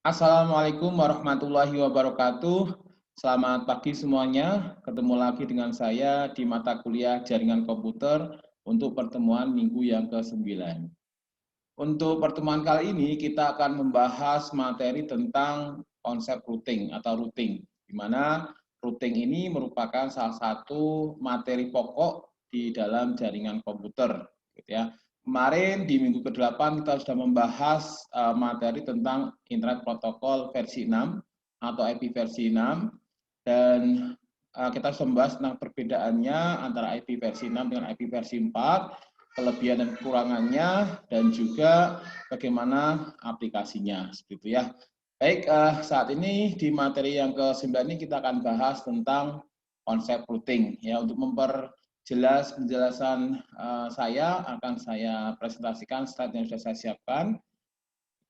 Assalamualaikum warahmatullahi wabarakatuh. Selamat pagi semuanya. Ketemu lagi dengan saya di mata kuliah Jaringan Komputer untuk pertemuan minggu yang ke-9. Untuk pertemuan kali ini kita akan membahas materi tentang konsep routing atau routing, di mana routing ini merupakan salah satu materi pokok di dalam jaringan komputer, gitu ya. Kemarin di minggu ke-8 kita sudah membahas materi tentang Internet Protocol versi 6 atau IP versi 6 dan kita sudah membahas tentang perbedaannya antara IP versi 6 dengan IP versi 4, kelebihan dan kekurangannya, dan juga bagaimana aplikasinya, seperti itu ya. Baik, saat ini di materi yang ke-9 ini kita akan bahas tentang konsep routing ya. Untuk memperjelas penjelasan saya akan saya presentasikan slide yang sudah saya siapkan.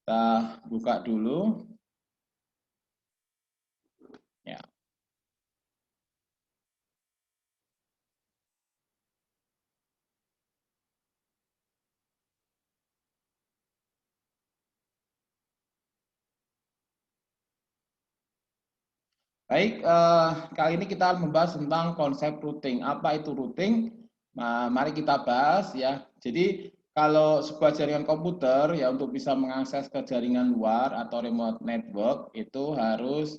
Kita buka dulu. Ya. Baik, kali ini kita membahas tentang konsep routing. Apa itu routing? Nah, mari kita bahas ya. Jadi kalau sebuah jaringan komputer ya untuk bisa mengakses ke jaringan luar atau remote network itu harus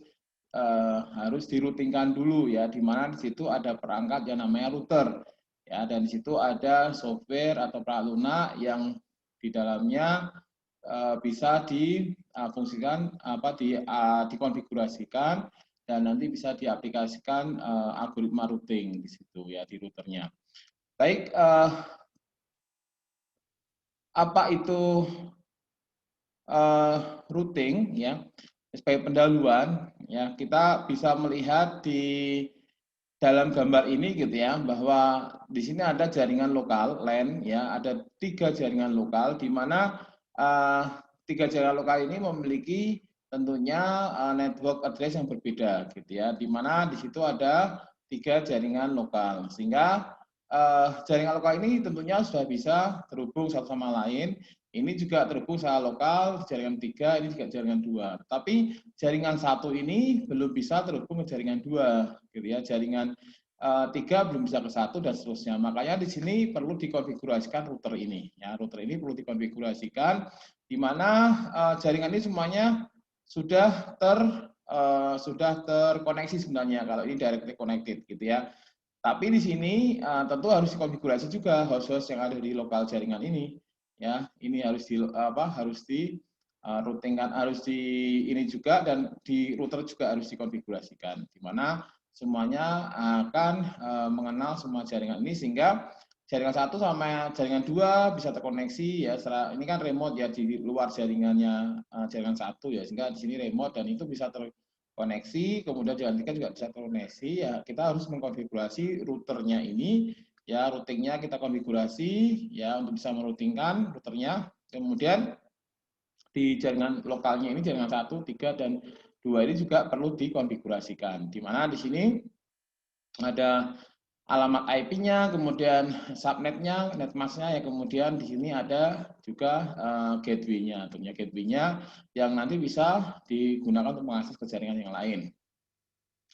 diroutingkan dulu ya. Di mana di situ ada perangkat yang namanya router ya, dan di situ ada software atau perangkat lunak yang di dalamnya bisa difungsikan dikonfigurasikan dan nanti bisa diaplikasikan algoritma routing di situ ya di routernya. Baik, apa itu routing ya? Sebagai pendahuluan ya kita bisa melihat di dalam gambar ini gitu ya bahwa di sini ada jaringan lokal LAN ya, ada 3 jaringan lokal di mana 3 jaringan lokal ini memiliki tentunya network address yang berbeda gitu ya, di mana di situ ada 3 jaringan lokal sehingga jaringan lokal ini tentunya sudah bisa terhubung satu sama lain. Ini juga terhubung secara lokal, jaringan 3, ini juga jaringan 2. Tapi jaringan 1 ini belum bisa terhubung ke jaringan 2, gitu ya. Jaringan 3 belum bisa ke 1 dan seterusnya. Makanya di sini perlu dikonfigurasikan router ini. Ya, router ini perlu dikonfigurasikan di mana jaringan ini semuanya sudah terkoneksi sebenarnya kalau ini directly connected gitu ya. Tapi di sini tentu harus dikonfigurasi juga host-host yang ada di lokal jaringan ini. Ya, ini harus di routingkan, harus di ini juga, dan di router juga harus dikonfigurasikan. Di mana semuanya akan mengenal semua jaringan ini sehingga jaringan 1 sama jaringan 2 bisa terkoneksi ya. Ini kan remote ya di luar jaringannya jaringan 1 ya, sehingga di sini remote dan itu bisa terkoneksi, kemudian jaringan 3 juga bisa terkoneksi ya. Kita harus mengkonfigurasi routernya ini ya, routingnya kita konfigurasi ya untuk bisa meroutingkan routernya. Kemudian di jaringan lokalnya ini jaringan 1, 3 dan 2 ini juga perlu dikonfigurasikan. Di mana di sini ada alamat IP-nya, kemudian subnetnya, netmasknya ya, kemudian di sini ada juga gateway-nya, tentunya gateway-nya yang nanti bisa digunakan untuk mengakses ke jaringan yang lain.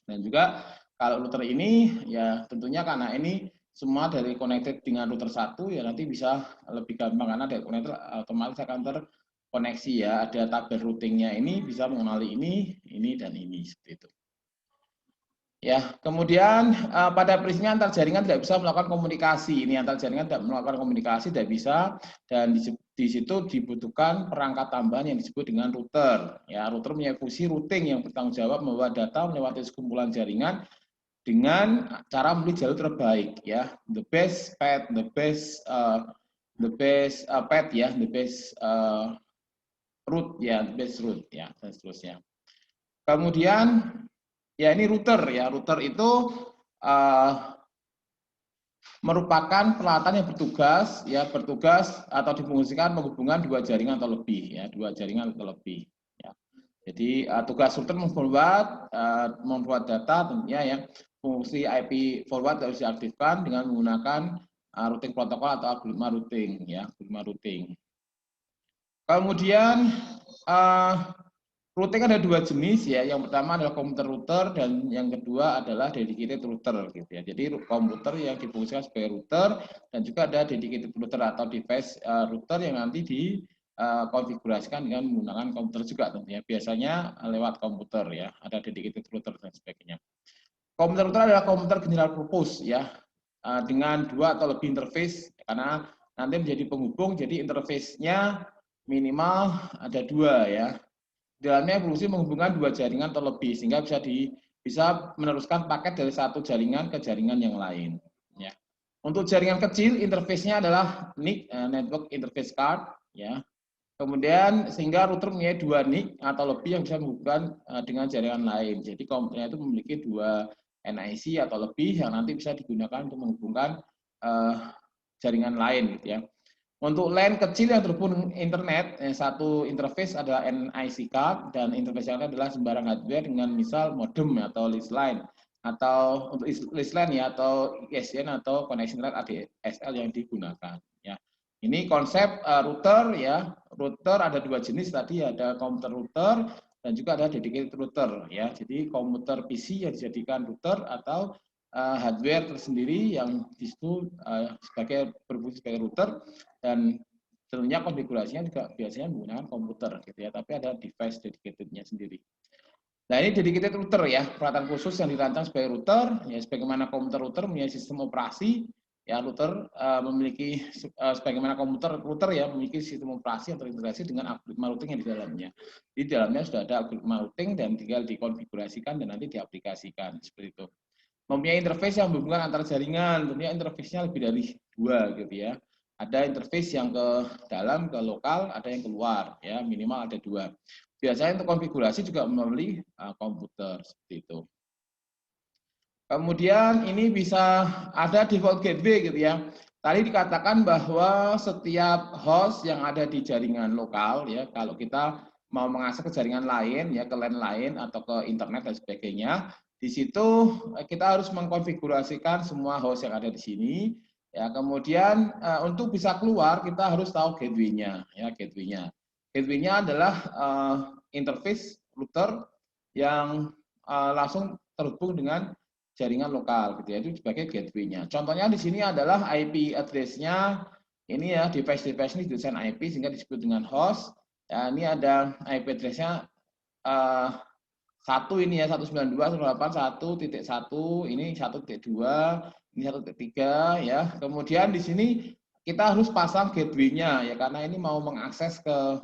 Dan juga kalau router ini ya tentunya karena ini semua dari connected dengan router 1 ya, nanti bisa lebih gampang karena dari connector otomatis akan terkoneksi ya. Ada tabel routingnya ini bisa mengenali ini dan ini seperti itu. Ya, kemudian pada prinsipnya antar jaringan tidak bisa melakukan komunikasi. Ini antar jaringan tidak melakukan komunikasi, tidak bisa, dan di situ dibutuhkan perangkat tambahan yang disebut dengan router. Ya, router punya fungsi routing yang bertanggung jawab membawa data melewati sekumpulan jaringan dengan cara memilih jalur terbaik. Ya, the best path, the best path ya, the best route ya, the best route ya, dan seterusnya. Kemudian ya ini router ya, router itu merupakan peralatan yang bertugas atau difungsikan menghubungkan 2 jaringan atau lebih ya, 2 jaringan atau lebih ya. Jadi tugas router membuat data tentunya yang fungsi IP forward harus diaktifkan dengan menggunakan routing protokol atau algoritma routing ya, algoritma routing. Kemudian Routing ada dua jenis ya. Yang pertama adalah komputer router dan yang kedua adalah dedicated router gitu ya. Jadi komputer yang difungsikan sebagai router dan juga ada dedicated router atau device router yang nanti dikonfigurasikan dengan menggunakan komputer juga tentunya. Biasanya lewat komputer ya. Ada dedicated router dan sebagainya. Komputer router adalah komputer general purpose ya. Dengan dua atau lebih interface karena nanti menjadi penghubung, jadi interface-nya minimal ada dua ya. Di dalamnya berfungsi menghubungkan dua jaringan atau lebih sehingga bisa meneruskan paket dari satu jaringan ke jaringan yang lain. Ya. Untuk jaringan kecil, interface-nya adalah NIC, Network Interface Card. Ya. Kemudian sehingga router mempunyai dua NIC atau lebih yang bisa menghubungkan dengan jaringan lain. Jadi komputernya itu memiliki dua NIC atau lebih yang nanti bisa digunakan untuk menghubungkan jaringan lain, gitu ya. Untuk LAN kecil yang terhubung internet, satu interface adalah NIC card dan interface yang lain adalah sembarang hardware dengan misal modem atau list line atau untuk list line ya atau ISDN atau connection line ADSL yang digunakan. Ya, ini konsep router ya. Router ada dua jenis tadi, ada komputer router dan juga ada dedicated router ya. Jadi komputer PC yang dijadikan router atau hardware tersendiri yang di situ berfungsi sebagai router dan tentunya konfigurasinya juga biasanya menggunakan komputer gitu ya, tapi ada device dedicated-nya sendiri. Nah, ini dedicated router ya, peralatan khusus yang dirancang sebagai router ya, sebagaimana komputer router mempunyai sistem operasi ya, router memiliki sebagaimana komputer router ya memiliki sistem operasi yang terintegrasi dengan algoritma routing yang di dalamnya. Di dalamnya sudah ada algoritma routing dan tinggal dikonfigurasikan dan nanti diaplikasikan seperti itu. Mempunyai interface yang menghubungkan antar jaringan, tentunya interface-nya lebih dari dua gitu ya. Ada interface yang ke dalam, ke lokal, ada yang keluar ya, minimal ada dua. Biasanya untuk konfigurasi juga melalui komputer seperti itu. Kemudian ini bisa ada default gateway gitu ya. Tadi dikatakan bahwa setiap host yang ada di jaringan lokal ya, kalau kita mau mengakses ke jaringan lain ya, ke LAN lain atau ke internet dan sebagainya, di situ kita harus mengkonfigurasikan semua host yang ada di sini. Ya, kemudian untuk bisa keluar kita harus tahu gateway-nya ya, gateway-nya. Gateway-nya adalah interface router yang langsung terhubung dengan jaringan lokal gitu ya, itu sebagai gateway-nya. Contohnya di sini adalah IP address-nya ini ya, device-device ini desain IP sehingga disebut dengan host. Ya, ini ada IP address-nya satu ini ya, 192.168.1.1, ini 1.2, ini 1.3 ya. Kemudian di sini kita harus pasang gateway-nya ya, karena ini mau mengakses ke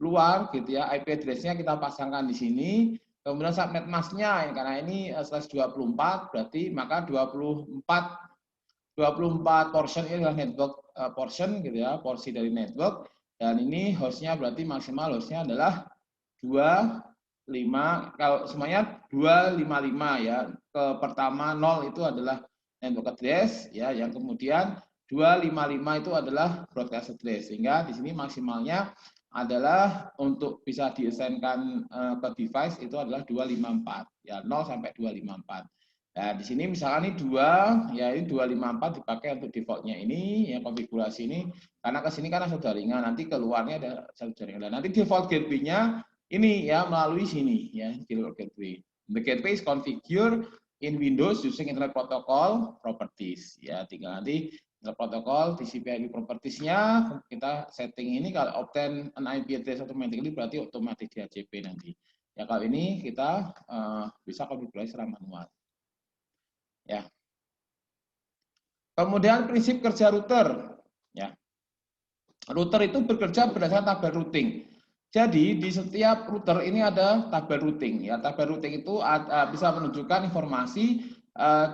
luar gitu ya. IP address-nya kita pasangkan di sini. Kemudian subnet mask-nya ya, karena ini /24 berarti maka 24 portion ini adalah network portion gitu ya, porsi dari network, dan ini hostnya berarti maksimal hostnya adalah 25, kalau semuanya 255 ya. Ke pertama 0 itu adalah network address ya, yang kemudian 255 itu adalah broadcast address, sehingga di sini maksimalnya adalah untuk bisa di-assign-kan ke device itu adalah 254 ya, 0 sampai 254. Nah, di sini misalkan ini 2 ya, ini 254 dipakai untuk defaultnya ini ya, konfigurasi ini karena ke sini kan ada jaringan, nanti keluarnya ada satu jaringan. Dan nanti default gateway-nya ini ya melalui sini ya, default gateway. The gateway is configured in Windows using Internet Protocol properties ya, tinggal nanti protokol TCP/IP properties-nya kita setting ini, kalau obtain an IP address automatically berarti otomatis DHCP nanti. Ya, kalau ini kita bisa konfigurasi secara manual. Ya. Kemudian prinsip kerja router. Ya. Router itu bekerja berdasarkan tabel routing. Jadi di setiap router ini ada tabel routing. Ya, tabel routing itu bisa menunjukkan informasi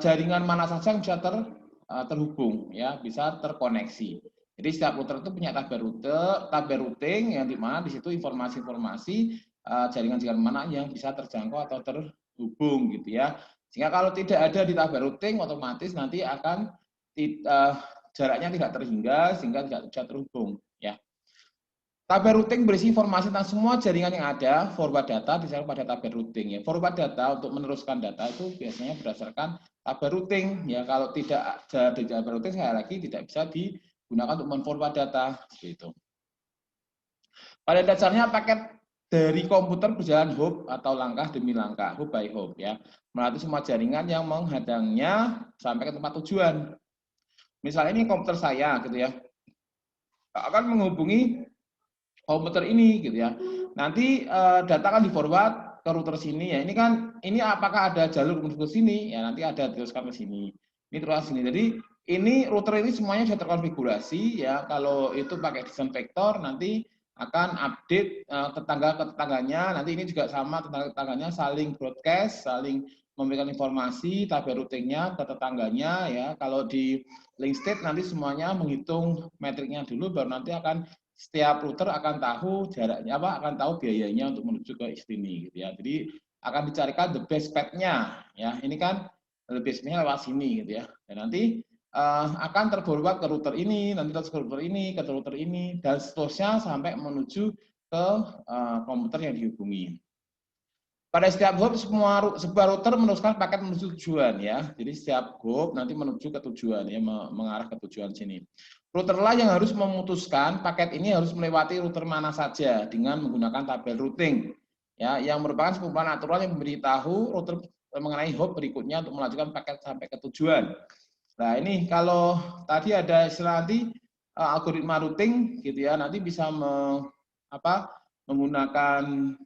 jaringan mana saja yang bisa terhubung, ya, bisa terkoneksi. Jadi setiap router itu punya tabel routing yang dimana di situ informasi-informasi jaringan-jaringan mana yang bisa terjangkau atau terhubung gitu ya. Sehingga kalau tidak ada di tabel routing, otomatis nanti akan jaraknya tidak terhingga sehingga tidak bisa terhubung. Ya. Tabel routing berisi informasi tentang semua jaringan yang ada. Forward data diserahkan pada tabel routing. Ya, forward data untuk meneruskan data itu biasanya berdasarkan tabel routing. Ya, kalau tidak ada di tabel routing, sekali lagi tidak bisa digunakan untuk men-forward data. Gitu. Pada dasarnya paket dari komputer berjalan hop atau langkah demi langkah, hop by hop ya, melalui semua jaringan yang menghadangnya sampai ke tempat tujuan. Misalnya ini komputer saya gitu ya, akan menghubungi komputer ini gitu ya. Nanti data akan di forward ke router sini ya. Ini apakah ada jalur menuju ke sini? Ya nanti ada teruskan ke sini. Ini terus ke sini. Jadi ini router ini semuanya sudah terkonfigurasi ya. Kalau itu pakai desain vektor nanti akan update tetangga ke tetangganya. Nanti ini juga sama, tetangga tetangganya saling broadcast, saling memberikan informasi tabel routingnya ke tetangganya ya. Kalau di link state nanti semuanya menghitung metriknya dulu, baru nanti akan setiap router akan tahu jaraknya akan tahu biayanya untuk menuju ke sini gitu ya. Jadi akan dicarikan the best path-nya ya. Ini kan the best path-nya lewat sini gitu ya. Dan nanti akan terforward ke router ini, nanti terus ke router ini, ke router ini, dan seterusnya sampai menuju ke komputer yang dihubungi. Pada setiap hop sebuah router meneruskan paket menuju tujuan ya. Jadi setiap hop nanti menuju ke tujuan ya, mengarah ke tujuan sini. Routerlah yang harus memutuskan paket ini harus melewati router mana saja dengan menggunakan tabel routing ya, yang merupakan sekumpulan aturan yang memberitahu router mengenai hop berikutnya untuk melanjutkan paket sampai ke tujuan. Nah ini kalau tadi ada istilah nanti algoritma routing gitu ya, nanti bisa menggunakan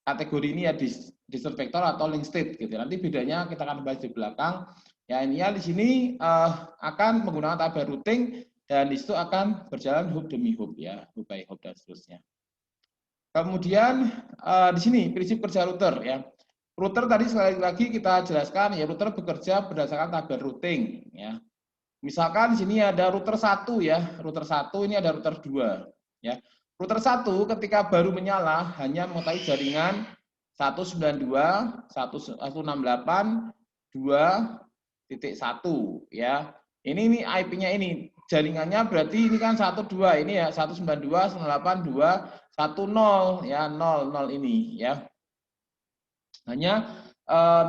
kategori ini ya distance vector atau link state gitu. Nanti bedanya kita akan bahas di belakang. Ya ini ya di sini akan menggunakan tabel routing dan di situ akan berjalan hop demi hop ya, hop by hop dan seterusnya. Kemudian di sini prinsip kerja router ya. Router tadi sekali lagi kita jelaskan ya, router bekerja berdasarkan tabel routing ya. Misalkan di sini ada router 1 ya, router 1 ini ada router 2 ya. Router 1 ketika baru menyala hanya mengetahui jaringan 192.168.2.1 ya. Ini IP-nya ini. Jaringannya berarti ini kan 12 ini ya, 192.168.2.1.0 ya, 00 ini ya. Hanya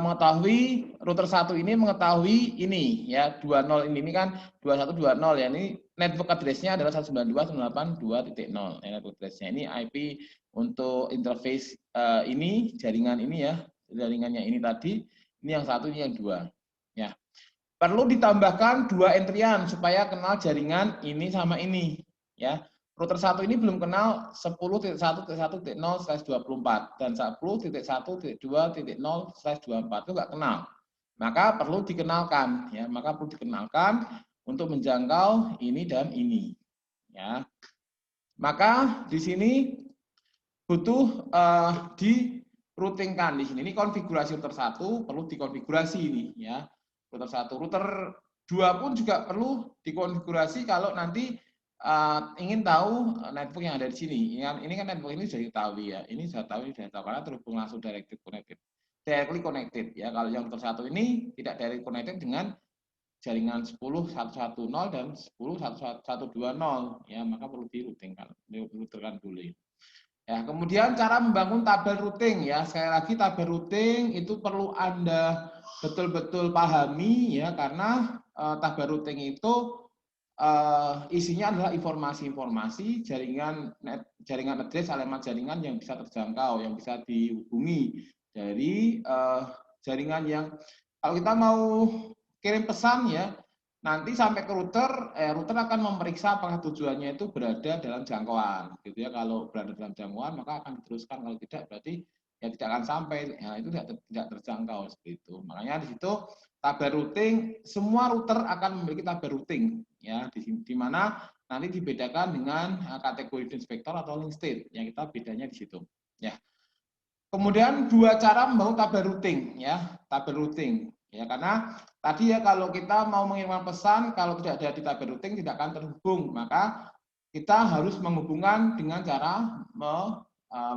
mengetahui router 1 ini mengetahui ini ya 20 ini kan 2120 ya, ini network address-nya adalah 192.168.2.0 ya, network address-nya ini IP untuk interface ini jaringan ini ya, jaringannya ini tadi, ini yang satu ini yang dua ya. Perlu ditambahkan 2 entryan supaya kenal jaringan ini sama ini ya. Router 1 ini belum kenal 10.1.1.0/24 dan 10.1.2.0/24 itu nggak kenal. Maka perlu dikenalkan ya, maka perlu dikenalkan untuk menjangkau ini dan ini ya. Maka di sini butuh di routingkan di sini. Ini konfigurasi router 1 perlu dikonfigurasi ini ya. Router 1, router 2 pun juga perlu dikonfigurasi kalau nanti ingin tahu network yang ada di sini. Ini kan network ini sudah diketahui ya. Ini sudah tahu karena terhubung langsung directly connected ya. Kalau yang router 1 ini tidak directly connected dengan jaringan 10.1.1.0 dan 10.1.1.2.0 ya, maka perlu diroutingkan dulu. Ya, kemudian cara membangun tabel routing ya. Sekali lagi tabel routing itu perlu Anda betul-betul pahami ya, karena tabel routing itu isinya adalah informasi-informasi jaringan address, alamat jaringan yang bisa terjangkau, yang bisa dihubungi dari jaringan yang kalau kita mau kirim pesan ya, nanti sampai ke router akan memeriksa apakah tujuannya itu berada dalam jangkauan gitu ya. Kalau berada dalam jangkauan maka akan diteruskan, kalau tidak berarti ya tidak akan sampai ya, itu tidak terjangkau seperti itu. Makanya di situ tabel routing, semua router akan memiliki tabel routing ya, di mana nanti dibedakan dengan kategori distance vector atau link state yang kita bedanya di situ ya. Kemudian 2 cara membangun tabel routing ya, tabel routing ya, karena tadi ya kalau kita mau mengirimkan pesan kalau tidak ada di tabel routing tidak akan terhubung, maka kita harus menghubungkan dengan cara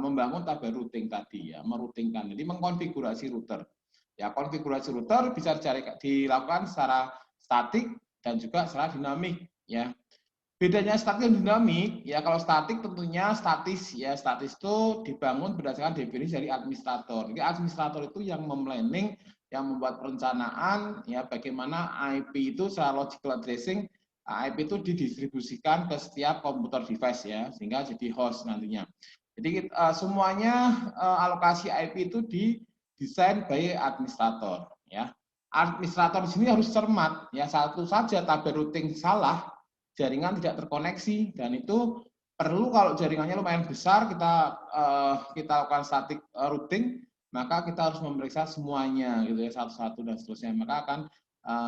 membangun tabel routing tadi ya, meroutingkan. Jadi mengkonfigurasi router. Ya, konfigurasi router bisa dilakukan secara statik dan juga secara dinamik ya. Bedanya statik dan dinamik ya, kalau statik tentunya statis ya, statis itu dibangun berdasarkan definisi dari administrator. Jadi administrator itu yang memplanning, yang membuat perencanaan ya, bagaimana IP itu secara logical addressing IP itu didistribusikan ke setiap komputer device ya, sehingga jadi host nantinya. Jadi semuanya alokasi IP itu didesain by administrator ya. Administrator di sini harus cermat ya, satu saja tabel routing salah, jaringan tidak terkoneksi, dan itu perlu kalau jaringannya lumayan besar kita lakukan static routing, maka kita harus memeriksa semuanya gitu ya, satu-satu dan seterusnya, maka akan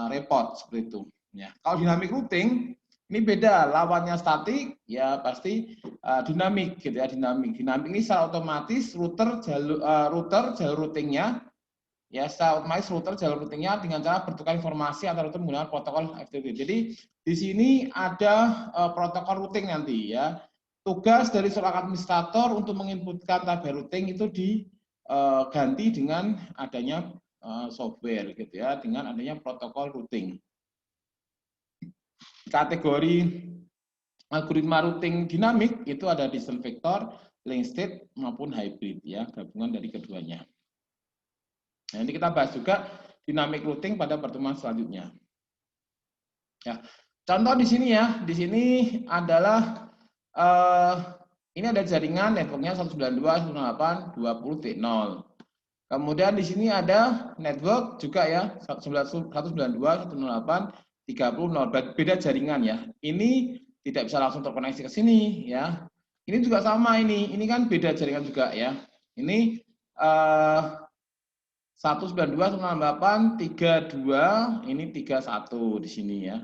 repot seperti itu. Ya, kalau dynamic routing ini beda, lawannya statik ya pasti dinamik gitu ya, dinamik. Dinamik ini secara otomatis router jalur routingnya ya, secara otomatis router jalur routingnya dengan cara bertukar informasi antara router menggunakan protokol FTP. Jadi di sini ada protokol routing nanti ya. Tugas dari seorang administrator untuk menginputkan tabel routing itu diganti dengan adanya software gitu ya, dengan adanya protokol routing. Kategori algoritma routing dinamik itu ada distant vector, link state maupun hybrid ya, gabungan dari keduanya. Nah, ini kita bahas juga dynamic routing pada pertemuan selanjutnya. Ya, contoh di sini ya, di sini adalah ini ada jaringan networknya 192.168.20.0. Kemudian di sini ada network juga ya 192.168.30.0. Beda jaringan ya. Ini tidak bisa langsung terkoneksi ke sini ya. Ini juga sama ini kan beda jaringan juga ya. Ini 192.168.32, ini 31 di sini ya.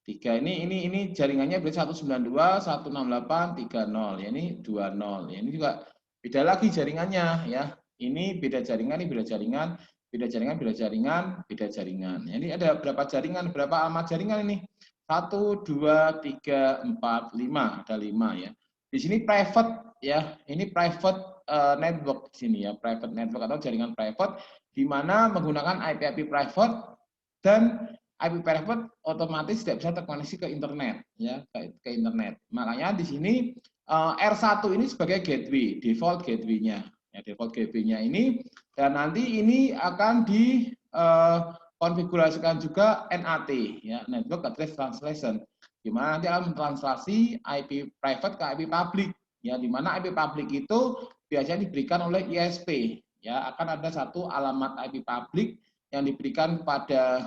3 ini jaringannya berarti 192.168.30 ya, ini 20 ya. Ini juga beda lagi jaringannya ya. Ini beda jaringan, ini beda jaringan, beda jaringan, beda jaringan, beda jaringan. Ya, ini ada berapa jaringan, berapa alamat jaringan ini? 1, 2, 3, 4, 5, ada 5 ya. Di sini private ya, ini private network di sini ya, private network atau jaringan private, di mana menggunakan IP private, dan IP private otomatis tidak bisa terkoneksi ke internet ya, ke internet. Makanya di sini R1 ini sebagai gateway, default gateway-nya. Ya, default gateway-nya ini, dan nanti ini akan dikonfigurasikan juga NAT ya, Network Address Translation, di mana nanti akan mentranslasi IP private ke IP public ya, di mana IP public itu biasanya diberikan oleh ISP ya, akan ada satu alamat IP public yang diberikan pada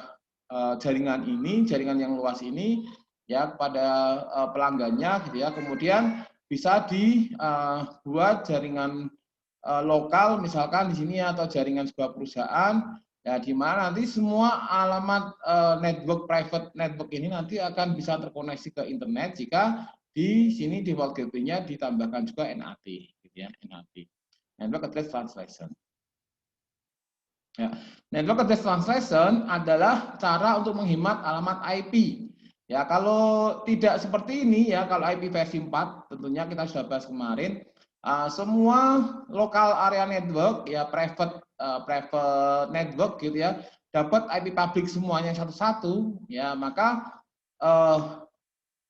jaringan ini, jaringan yang luas ini ya, kepada pelanggannya gitu ya. Kemudian bisa dibuat jaringan lokal misalkan di sini atau jaringan sebuah perusahaan ya, di mana nanti semua alamat network private network ini nanti akan bisa terkoneksi ke internet jika di sini default gateway-nya ditambahkan juga NAT gitu ya, NAT, Network Address Translation. Ya, Network Address Translation adalah cara untuk menghemat alamat IP. Ya, kalau tidak seperti ini ya, kalau IP versi 4 tentunya kita sudah bahas kemarin, semua local area network ya, private network gitu ya, dapat IP public semuanya satu-satu ya, maka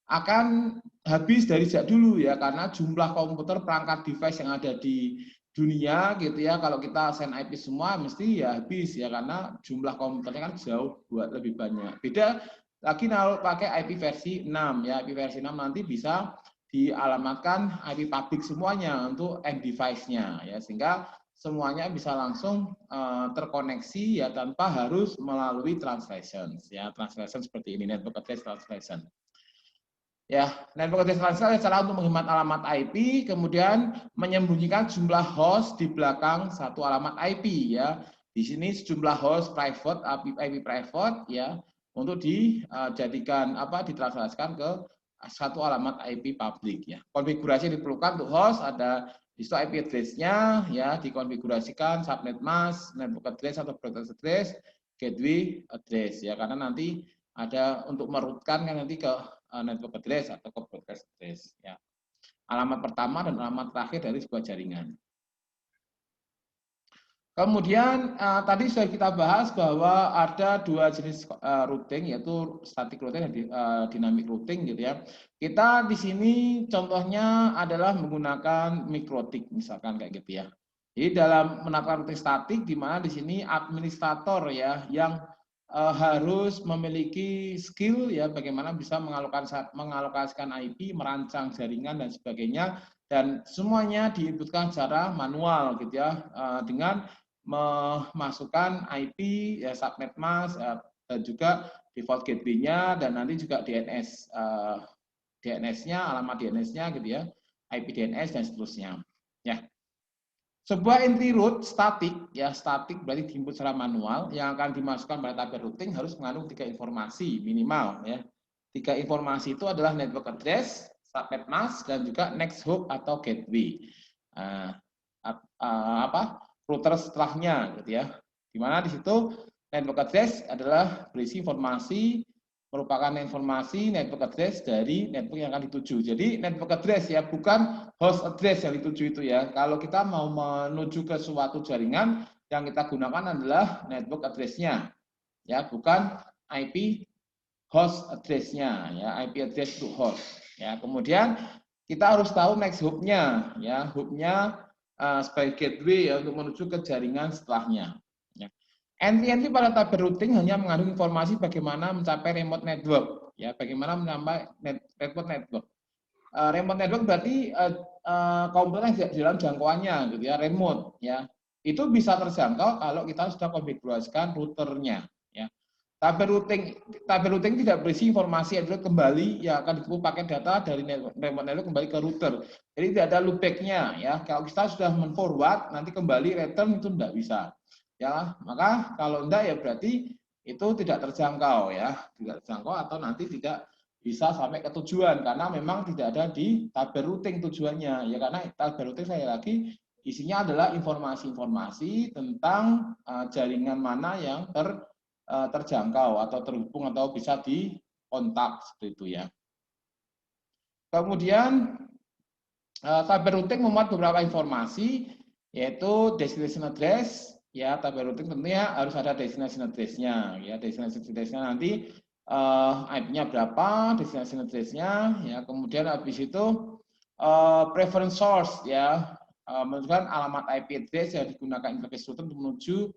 akan habis dari sejak dulu ya, karena jumlah komputer perangkat device yang ada di dunia gitu ya, kalau kita send IP semua mesti ya habis ya, karena jumlah komputernya kan jauh buat lebih banyak. Beda lagi kalau pakai IP versi 6 ya, IP versi 6 nanti bisa dialamatkan IP public semuanya untuk end device-nya ya, sehingga semuanya bisa langsung terkoneksi ya, tanpa harus melalui translation ya, translation seperti ini, network address translation. Ya, network address translation adalah untuk menghemat alamat IP, kemudian menyembunyikan jumlah host di belakang satu alamat IP ya. Di sini sejumlah host private, IP private ya, untuk dijadikan ditranslasikan ke satu alamat IP public ya. Konfigurasi yang diperlukan untuk host ada di situ IP address-nya ya, dikonfigurasikan subnet mask, network address atau broadcast address, gateway address ya, karena nanti ada untuk merutkan kan nanti ke network address atau ke broadcast address ya. Alamat pertama dan alamat terakhir dari sebuah jaringan. Kemudian tadi sudah kita bahas bahwa ada dua jenis routing, yaitu static routing dan dynamic routing gitu ya. Kita di sini contohnya adalah menggunakan mikrotik misalkan kayak gitu ya. Jadi dalam menerapkan routing statik, di mana di sini administrator ya yang harus memiliki skill ya bagaimana bisa mengalokasikan IP, merancang jaringan dan sebagainya, dan semuanya diinputkan secara manual gitu ya, dengan memasukkan IP ya, subnet mask dan juga default gateway-nya, dan nanti juga DNS DNS-nya, alamat DNS-nya gitu ya, IP DNS dan seterusnya. Ya. Sebuah entry root statik, ya statik berarti diinput secara manual, yang akan dimasukkan pada tabel routing harus mengandung 3 informasi minimal. Ya. 3 informasi itu adalah network address, subnet mask, dan juga next hop atau gateway. Router setelahnya, gitu ya. Dimana di situ network address adalah berisi informasi, merupakan informasi network address dari network yang akan dituju. Jadi network address ya, bukan host address yang dituju itu ya. Kalau kita mau menuju ke suatu jaringan, yang kita gunakan adalah network address-nya, ya, bukan IP host address-nya, ya, IP address to host. Ya, kemudian kita harus tahu next hop-nya, ya, hop-nya sebagai gateway ya untuk menuju ke jaringan setelahnya. Ya. Entry-entry pada tabel routing hanya mengandung informasi bagaimana mencapai remote network, ya, bagaimana mencapai remote network. Remote network berarti komputer yang di dalam jangkauannya, gitu ya, remote, ya. Itu bisa terjangkau kalau kita sudah konfigurasikan routernya, ya. Tabel routing tidak berisi informasi Android kembali yang akan dikumpul pakai data dari remote network kembali ke router. Jadi tidak ada loopback-nya, ya. Kalau kita sudah men-forward, nanti kembali return itu tidak bisa. Ya, maka kalau enggak ya berarti itu tidak terjangkau ya, tidak terjangkau atau nanti tidak bisa sampai ke tujuan karena memang tidak ada di tabel routing tujuannya ya, karena tabel routing saya lagi isinya adalah informasi-informasi tentang jaringan mana yang terjangkau atau terhubung atau bisa dikontak seperti itu ya. Kemudian tabel routing memuat beberapa informasi yaitu destination address. Ya, tabel routing tentunya harus ada destination address-nya. Ya, destination address-nya nanti IP-nya berapa, destination address-nya. Ya, kemudian habis itu preference source, ya, menunjukkan alamat IP address yang digunakan interface router untuk menuju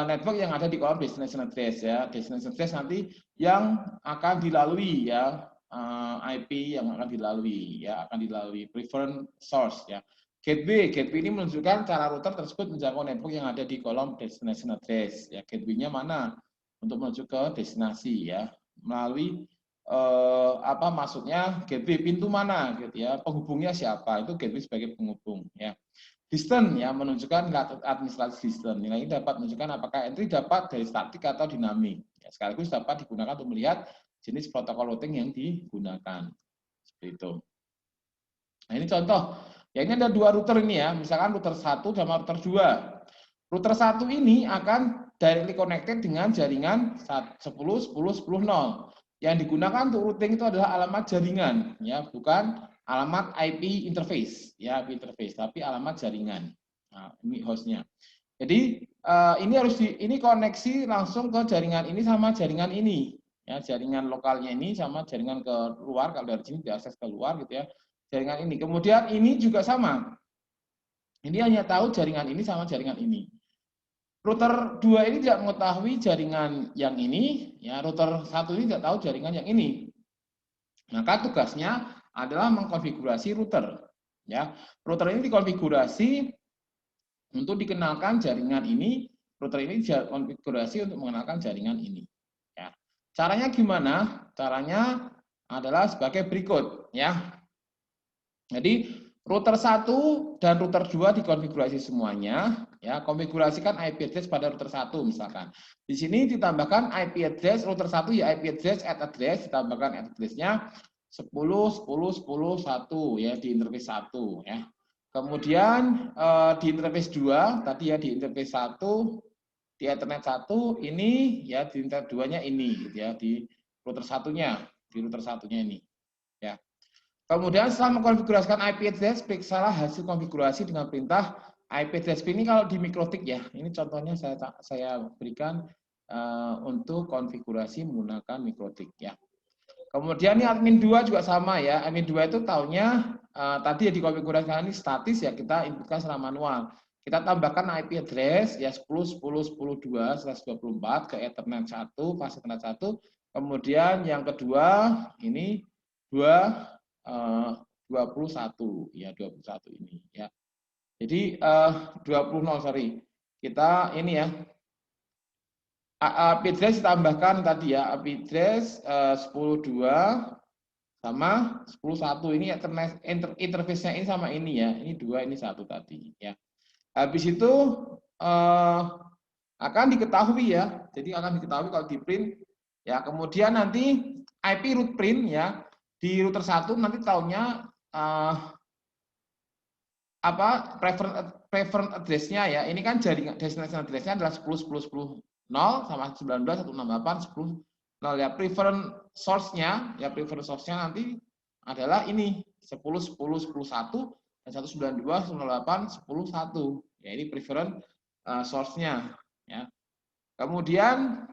network yang ada di kolom destination address. Ya, destination address nanti yang akan dilalui ya, IP yang akan dilalui, ya, akan dilalui preference source, ya. Gateway ini menunjukkan cara router tersebut menjangkau network yang ada di kolom destination address. Ya, gateway-nya mana untuk menuju ke destinasi, ya, melalui maksudnya gateway pintu mana, gitu ya, penghubungnya siapa, itu gateway sebagai penghubung, ya. Distance ya menunjukkan administrasi distance. Nilai ini dapat menunjukkan apakah entry dapat dari statik atau dinamik. Ya, sekaligus dapat digunakan untuk melihat jenis protokol routing yang digunakan. Seperti itu. Nah, ini contoh. Ya, ini ada 2 router ini ya, misalkan router 1 sama router 2. Router 1 ini akan directly connected dengan jaringan 10.10.10.0. Yang digunakan untuk routing itu adalah alamat jaringan, ya, bukan alamat IP interface, ya, IP interface, tapi alamat jaringan. Nah, ini hostnya. Jadi ini koneksi langsung ke jaringan ini sama jaringan ini, ya, jaringan lokalnya ini sama jaringan ke luar, kalau dari sini diakses ke luar gitu ya. Jaringan ini. Kemudian ini juga sama. Ini hanya tahu jaringan ini sama jaringan ini. Router 2 ini tidak mengetahui jaringan yang ini, ya, router 1 ini tidak tahu jaringan yang ini. Maka tugasnya adalah mengkonfigurasi router, ya. Router ini dikonfigurasi untuk dikenalkan jaringan ini, router ini konfigurasi untuk mengenalkan jaringan ini. Ya. Caranya gimana? Caranya adalah sebagai berikut, ya. Jadi router 1 dan router 2 dikonfigurasi semuanya, ya. Konfigurasikan IP address pada router 1 misalkan. Di sini ditambahkan IP address router 1 ya, IP address address ditambahkan address-nya 10.10.10.1 ya di interface 1 ya. Kemudian di interface 2 tadi ya, di interface 1 di Ethernet 1 ini ya, di internet 2-nya ini gitu ya, di router satunya, ini ya. Kemudian setelah mengkonfigurasikan IP address, periksalah hasil konfigurasi dengan perintah IP address ini. Kalau di Mikrotik ya, ini contohnya saya berikan untuk konfigurasi menggunakan Mikrotik ya. Kemudian ini admin 2 juga sama ya. Admin 2 itu taunya tadi ya dikonfigurasikan ini statis ya, kita inputkan secara manual. kita tambahkan IP address ya 10.10.10.2/24 ke Ethernet 1, fase Ethernet 1. Kemudian yang kedua ini 21 ya 21 ini ya. Jadi 20 sorry. Kita ini ya IP address ditambahkan tadi ya, IP address 10.2 sama 10.1 ini interface-nya ini sama ini ya. Ini 2 ini 1 tadi ya. Habis itu akan diketahui ya. Jadi akan diketahui kalau di print ya. Kemudian nanti IP root print ya di router 1 nanti tahunya preference address-nya ya. Ini kan jaringan destination address-nya adalah 10.10.10.0 sama 19.168.10.0 ya. Preference source-nya ya, preference source-nya nanti adalah ini 10.10.10.1 dan 192.168.10.1 ya, ini preference source-nya ya. Kemudian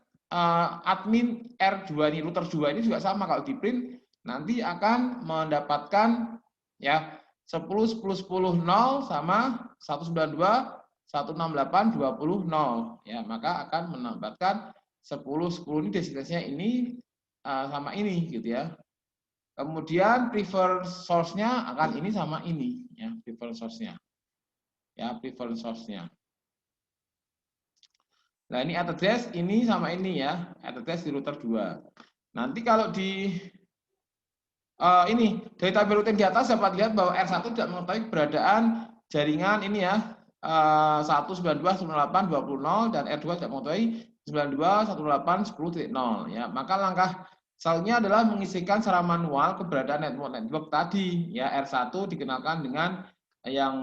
admin R2 ini router 2 ini juga sama, kalau di print nanti akan mendapatkan ya 10.10.10.0 sama 192.168.20.0 ya, maka akan menambahkan 10.10 ini destinasinya ini sama ini gitu ya. Kemudian prefer source-nya akan ini sama ini ya, prefer source-nya. Ya, prefer source-nya. Nah, ini address ini sama ini ya, address di router 2. Nanti kalau di ini dari tabel rutin di atas dapat lihat bahwa R1 tidak mengetahui keberadaan jaringan ini ya 192.168.20.0 dan R2 tidak mengetahui 92.168.10.0 ya. Maka langkah selanjutnya adalah mengisikan secara manual keberadaan network tadi ya. R1 dikenalkan dengan yang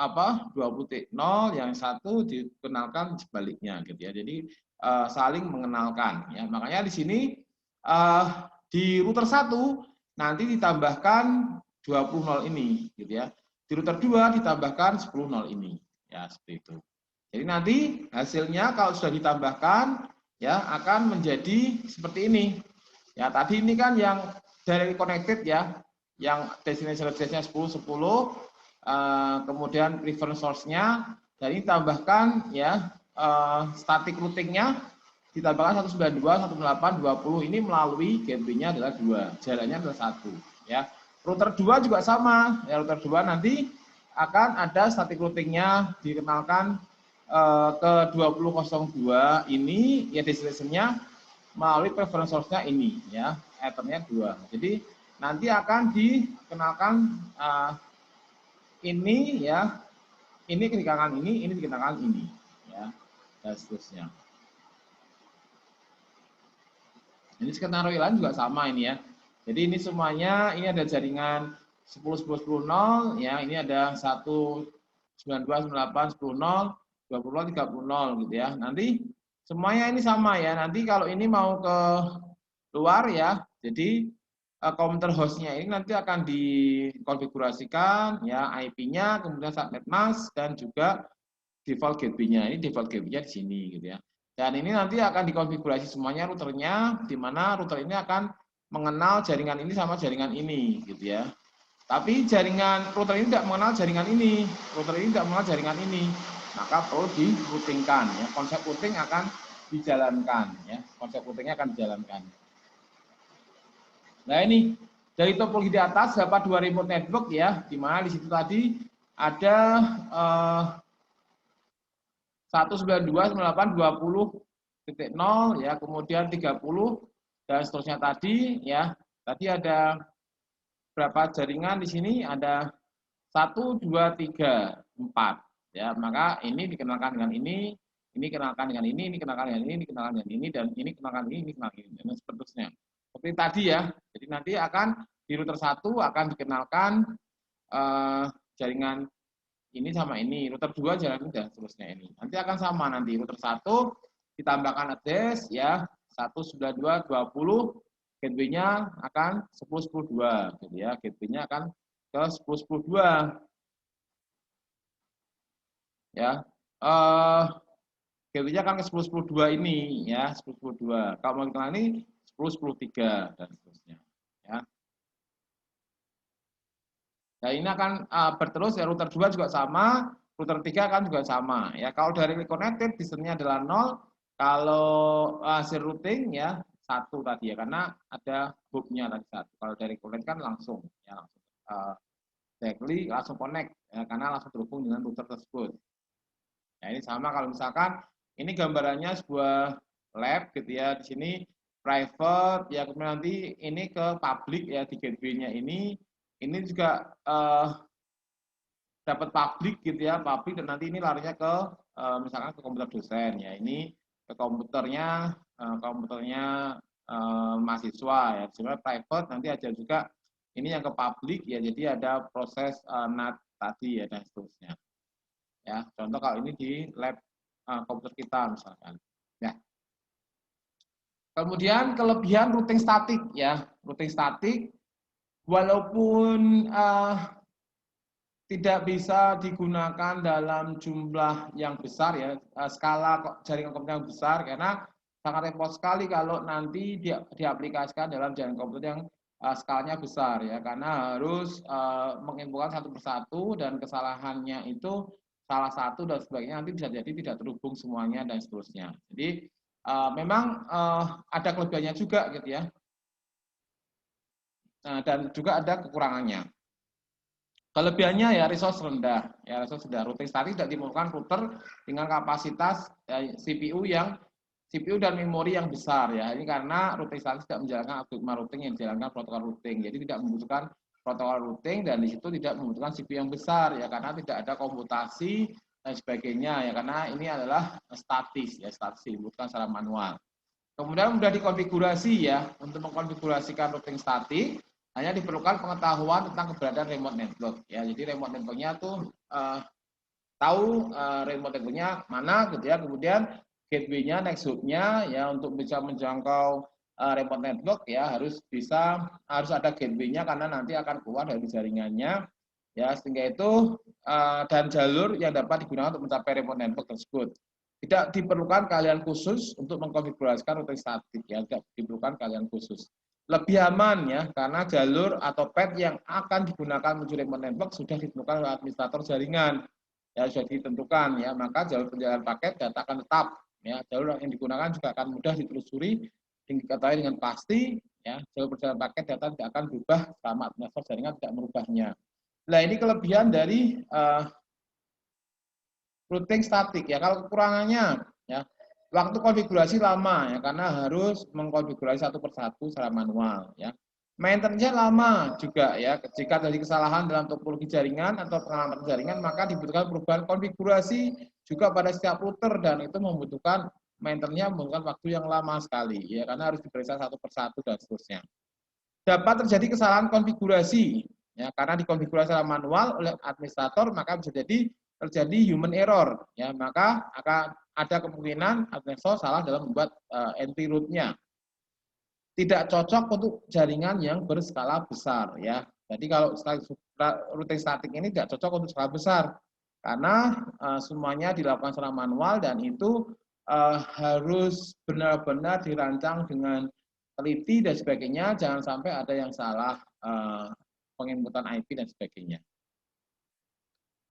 20.0, yang satu dikenalkan sebaliknya gitu ya. Jadi saling mengenalkan ya. Makanya di sini di router 1 nanti ditambahkan 20.0 ini gitu ya. Di router 2 ditambahkan 10.0 ini ya, seperti itu. Jadi nanti hasilnya kalau sudah ditambahkan ya akan menjadi seperti ini. Ya, tadi ini kan yang directly connected ya, yang destination address-nya 10.10, kemudian preference source-nya, dan ini tambahkan ya static routing-nya ditambahkan 192.168.20 ini melalui gateway-nya adalah 2, jalannya adalah 1 ya. Router 2 juga sama ya, router 2 nanti akan ada static routing-nya dikenalkan ke 20.02 ini ya, destination-nya melalui preference source-nya ini ya, Ethernet 2. Jadi nanti akan dikenalkan ini ya, ini dikenakan ini dikenakan ini ya, dan seterusnya. Ini skenario lain juga sama ini ya. Jadi ini semuanya, ini ada jaringan 10.10.10.0 ya, ini ada 192.168.10.0, 20.0, 30.0 gitu ya. Nanti semuanya ini sama ya. Nanti kalau ini mau ke luar ya, jadi komputer hostnya ini nanti akan dikonfigurasikan ya, IP-nya, kemudian subnet mask dan juga default gateway-nya. Ini default gateway-nya di sini gitu ya. Dan ini nanti akan dikonfigurasi semuanya routernya, di mana router ini akan mengenal jaringan ini sama jaringan ini gitu ya. Tapi jaringan router ini tidak mengenal jaringan ini, router ini tidak mengenal jaringan ini, maka perlu di-routingkan ya. Konsep routing akan dijalankan ya. Konsep routingnya akan dijalankan. Nah, ini dari topologi di atas dapat 2 remote network ya, di mana di situ tadi ada 192.168.20.0 ya, kemudian 30 dan seterusnya tadi ya. Tadi ada berapa jaringan di sini? Ada 1, 2, 3, 4 ya. Maka ini dikenalkan dengan ini dikenalkan dengan ini dikenalkan dengan ini dikenalkan dengan ini, dan ini dikenalkan ini dikenalkan ini, dan seterusnya. Seperti tadi ya. Jadi nanti akan di router 1 akan dikenalkan jaringan ini sama ini, router 2 jalan ini dan seterusnya ini. Nanti akan sama, nanti router 1 ditambahkan address ya 192.20, gateway-nya akan 10.10.2 gitu ya. Gateway-nya akan ke 10.10.2. Ya. Gateway-nya akan ke 10.10.2 ini ya, 10.10.2. Kalau mau kita ini 10.10.3 dan seterusnya ya. Nah, ini akan berterus ya, router 2 juga sama, router 3 kan juga sama ya. Kalau directly connected distance-nya adalah 0, kalau hasil routing ya 1 tadi ya, karena ada hub-nya tadi 1. Kalau dari connect kan langsung ya, langsung directly langsung connect ya, karena langsung terhubung dengan router tersebut. Nah, ini sama kalau misalkan ini gambarannya sebuah lab gitu ya. Di sini private ya, kemudian nanti ini ke public ya, di gateway-nya ini juga dapat public gitu ya, public, dan nanti ini larinya ke misalkan ke komputer dosen ya. Ini ke komputernya mahasiswa ya. Sebenarnya private nanti ada juga ini yang ke public ya. Jadi ada proses NAT tadi ya, dan seterusnya. Ya, contoh kalau ini di lab komputer kita misalkan. Ya. Kemudian kelebihan routing statik ya. Routing statik walaupun tidak bisa digunakan dalam jumlah yang besar ya, skala jaringan komputer yang besar, karena sangat repot sekali kalau nanti diaplikasikan dalam jaringan komputer yang skalanya besar ya, karena harus menginfokan satu persatu dan kesalahannya itu salah satu dan sebagainya, nanti bisa jadi tidak terhubung semuanya dan seterusnya. Jadi memang ada kelebihannya juga gitu ya, dan juga ada kekurangannya. Kelebihannya ya resource rendah, routing statik tidak diperlukan router dengan kapasitas CPU dan memori yang besar ya. Ini karena routing statik tidak menjalankan algoritma routing yang dijalankan protokol routing. Jadi tidak membutuhkan protokol routing, dan di situ tidak membutuhkan CPU yang besar ya, karena tidak ada komputasi dan sebagainya ya, karena ini adalah statis bukan secara manual. Kemudian mudah dikonfigurasi ya. Untuk mengkonfigurasikan routing statik hanya diperlukan pengetahuan tentang keberadaan remote network ya. Jadi remote networknya tuh tahu remote networknya mana gitu ya. Kemudian gateway-nya, next hub-nya ya, untuk bisa menjangkau remote network ya harus ada gateway-nya, karena nanti akan keluar dari jaringannya ya, sehingga itu dan jalur yang dapat digunakan untuk mencapai remote network tersebut. Tidak diperlukan keahlian khusus untuk mengkonfigurasikan routing statik ya, tidak diperlukan keahlian khusus. Lebih aman ya, karena jalur atau path yang akan digunakan menuju remote network sudah ditentukan oleh administrator jaringan ya, sudah ditentukan ya, maka jalur perjalanan paket data akan tetap ya. Jalur yang digunakan juga akan mudah ditelusuri, diketahui dengan pasti ya. Jalur perjalanan paket data tidak akan berubah selama administrator jaringan tidak merubahnya. Nah, ini kelebihan dari routing statik ya. Kalau kekurangannya ya, waktu konfigurasi lama ya, karena harus mengkonfigurasi satu persatu secara manual ya. Maintenance-nya lama juga ya. Jika terjadi kesalahan dalam topologi jaringan atau pengamatan jaringan, maka dibutuhkan perubahan konfigurasi juga pada setiap router, dan itu membutuhkan maintenance-nya membutuhkan waktu yang lama sekali ya, karena harus diperiksa satu persatu dan seterusnya. Dapat terjadi kesalahan konfigurasi ya, karena dikonfigurasi secara manual oleh administrator, maka bisa jadi terjadi human error ya, maka akan ada kemungkinan administrator salah dalam membuat entry root-nya. Tidak cocok untuk jaringan yang berskala besar ya. Jadi kalau routing statik ini tidak cocok untuk skala besar, karena semuanya dilakukan secara manual, dan itu harus benar-benar dirancang dengan teliti dan sebagainya, jangan sampai ada yang salah penginputan IP dan sebagainya.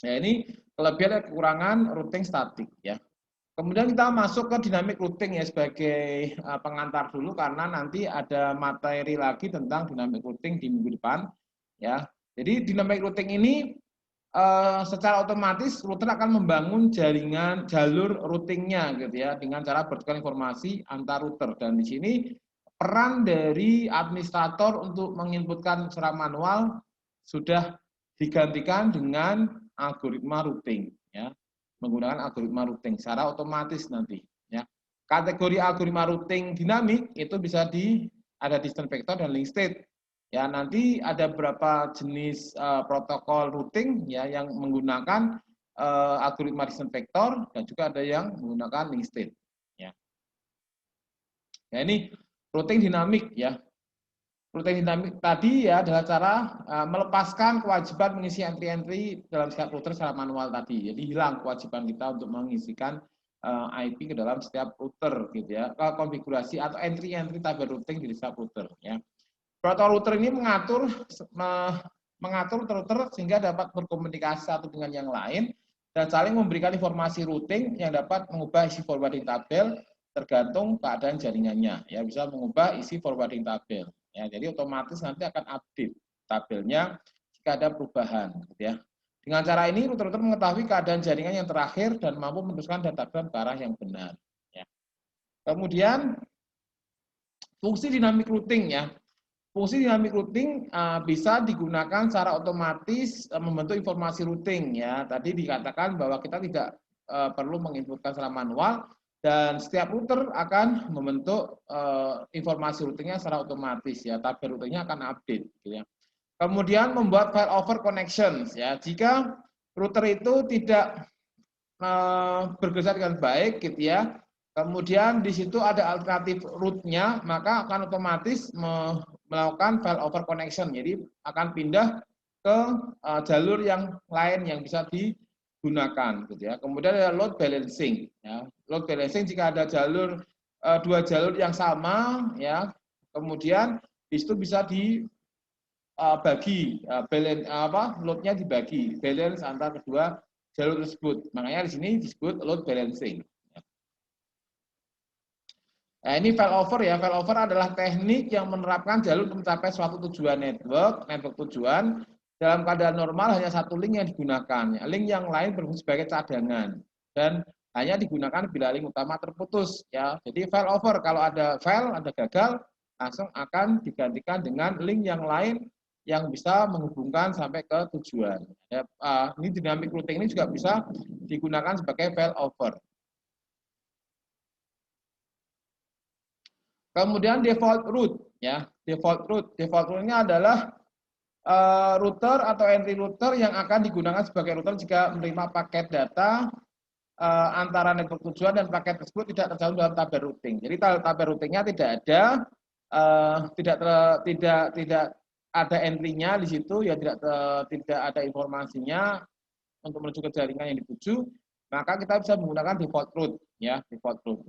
Ya, ini kelebihan dan kekurangan routing statik ya. Kemudian kita masuk ke dynamic routing ya, sebagai pengantar dulu, karena nanti ada materi lagi tentang dynamic routing di minggu depan ya. Jadi dynamic routing ini secara otomatis router akan membangun jaringan jalur routingnya gitu ya, dengan cara bertukar informasi antar router, dan di sini peran dari administrator untuk menginputkan secara manual sudah digantikan dengan algoritma routing ya, menggunakan algoritma routing secara otomatis nanti ya. Kategori algoritma routing dinamik itu bisa ada distance vector dan link state ya. Nanti ada beberapa jenis protokol routing ya yang menggunakan algoritma distance vector, dan juga ada yang menggunakan link state ya. Ya, ini routing dinamik ya. Routing dinamik tadi ya adalah cara melepaskan kewajiban mengisi entry-entry dalam setiap router secara manual tadi. Jadi hilang kewajiban kita untuk mengisikan IP ke dalam setiap router gitu ya. Konfigurasi atau entry-entry type routing di setiap router ya. Protokol router ini mengatur router sehingga dapat berkomunikasi satu dengan yang lain dan saling memberikan informasi routing yang dapat mengubah isi forwarding tabel tergantung keadaan jaringannya. Ya, bisa mengubah isi forwarding tabel. Ya, jadi otomatis nanti akan update tabelnya jika ada perubahan. Gitu ya. Dengan cara ini, router-router mengetahui keadaan jaringan yang terakhir dan mampu meneruskan datagram ke arah yang benar. Ya. Kemudian, fungsi dynamic routing ya. Fungsi dynamic routing bisa digunakan secara otomatis membentuk informasi routing ya. Tadi dikatakan bahwa kita tidak perlu menginputkan secara manual dan setiap router akan membentuk informasi routingnya secara otomatis ya. Tabel routingnya akan update gitu ya. Kemudian membuat failover connections ya. Jika router itu tidak bergeser dengan baik gitu ya. Kemudian di situ ada alternatif route-nya, maka akan otomatis melakukan failover connection. Jadi akan pindah ke jalur yang lain yang bisa digunakan gitu ya. Kemudian ada load balancing ya. Load balancing jika ada jalur dua jalur yang sama ya. Kemudian di situ bisa dibagi load-nya dibagi, balance antara kedua jalur tersebut. Makanya di sini disebut load balancing. Nah, ini failover ya. Failover adalah teknik yang menerapkan jalur untuk mencapai suatu tujuan network tujuan. Dalam keadaan normal hanya satu link yang digunakan. Link yang lain berfungsi sebagai cadangan dan hanya digunakan bila link utama terputus ya. Jadi failover kalau ada fail, ada gagal, langsung akan digantikan dengan link yang lain yang bisa menghubungkan sampai ke tujuan. Ya, ini dynamic routing ini juga bisa digunakan sebagai failover. Kemudian default route ya, default route-nya adalah router atau entry router yang akan digunakan sebagai router jika menerima paket data antara network tujuan dan paket tersebut tidak tercantum dalam tabel routing. Jadi tabel routingnya tidak ada, tidak ada entry-nya di situ ya, tidak ada informasinya untuk menuju ke jaringan yang dituju, maka kita bisa menggunakan default route ya, default route.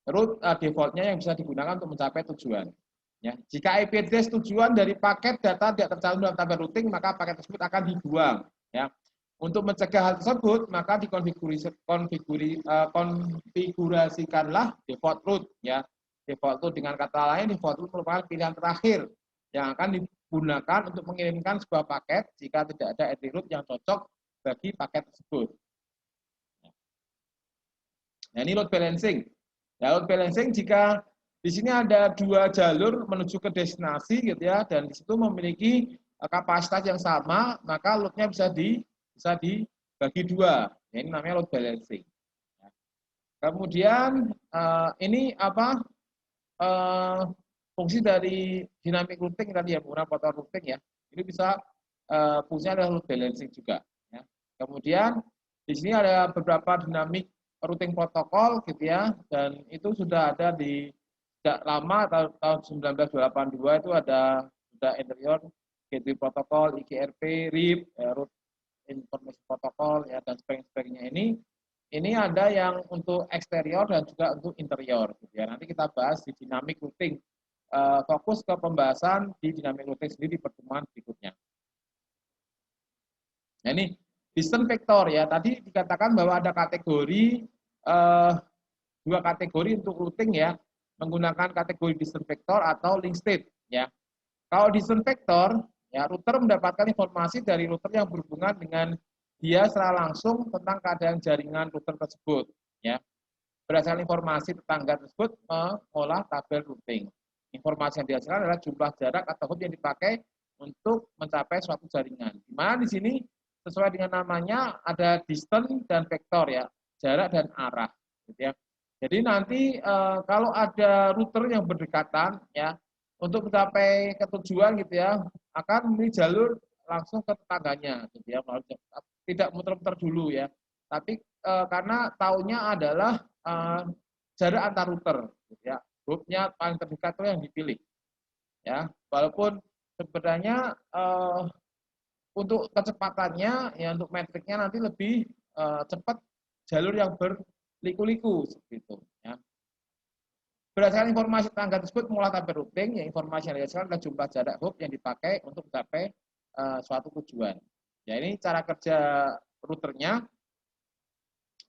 Route defaultnya yang bisa digunakan untuk mencapai tujuan. Ya, jika IP address tujuan dari paket data tidak tercantum dalam tabel routing, maka paket tersebut akan dibuang. Ya, untuk mencegah hal tersebut, maka konfigurasikanlah default route. Ya, default route dengan kata lain, default route merupakan pilihan terakhir yang akan digunakan untuk mengirimkan sebuah paket jika tidak ada entry route yang cocok bagi paket tersebut. Nah, ini load balancing. Ya, load balancing jika di sini ada dua jalur menuju ke destinasi gitu ya, dan di situ memiliki kapasitas yang sama, maka loadnya bisa dibagi dua. Ya, ini namanya load balancing. Ya. Kemudian ini apa fungsi dari dynamic routing tadi ya, menggunakan power routing ya. Ini bisa fungsinya adalah load balancing juga. Ya. Kemudian di sini ada beberapa dynamic routing protokol gitu ya, dan itu sudah ada di sejak lama tahun 1982 itu ada sudah interior gateway protokol, IGRP, RIP, route information protokol ya, dan sebagainya. Ini ada yang untuk eksterior dan juga untuk interior gitu ya. Nanti kita bahas di dynamic routing, fokus ke pembahasan di dynamic routing sendiri di pertemuan berikutnya. Nah, ini distance vector ya, tadi dikatakan bahwa ada kategori dua kategori untuk routing ya, menggunakan kategori distance vector atau link state ya. Kalau distance vector ya, router mendapatkan informasi dari router yang berhubungan dengan dia secara langsung tentang keadaan jaringan router tersebut ya. Berdasarkan informasi tetangga tersebut mengolah tabel routing. Informasi yang dihasilkan adalah jumlah jarak atau hop yang dipakai untuk mencapai suatu jaringan. Di mana di sini sesuai dengan namanya ada distance dan vektor ya, jarak dan arah gitu ya. Jadi nanti kalau ada router yang berdekatan ya, untuk mencapai ke tujuan gitu ya, akan memilih jalur langsung ke tetangganya gitu ya, tidak muter-muter dulu ya. Tapi karena taunya adalah jarak antar router gitu ya. Grupnya paling terdekat itu yang dipilih. Ya, walaupun sebenarnya untuk kecepatannya ya, untuk metriknya nanti lebih cepat jalur yang berliku-liku seperti itu ya. Berdasarkan informasi tetangga tersebut mengolah tabel routing, yang informasi yang dihasilkan adalah jumlah jarak hop yang dipakai untuk mencapai suatu tujuan. Ya, ini cara kerja routernya,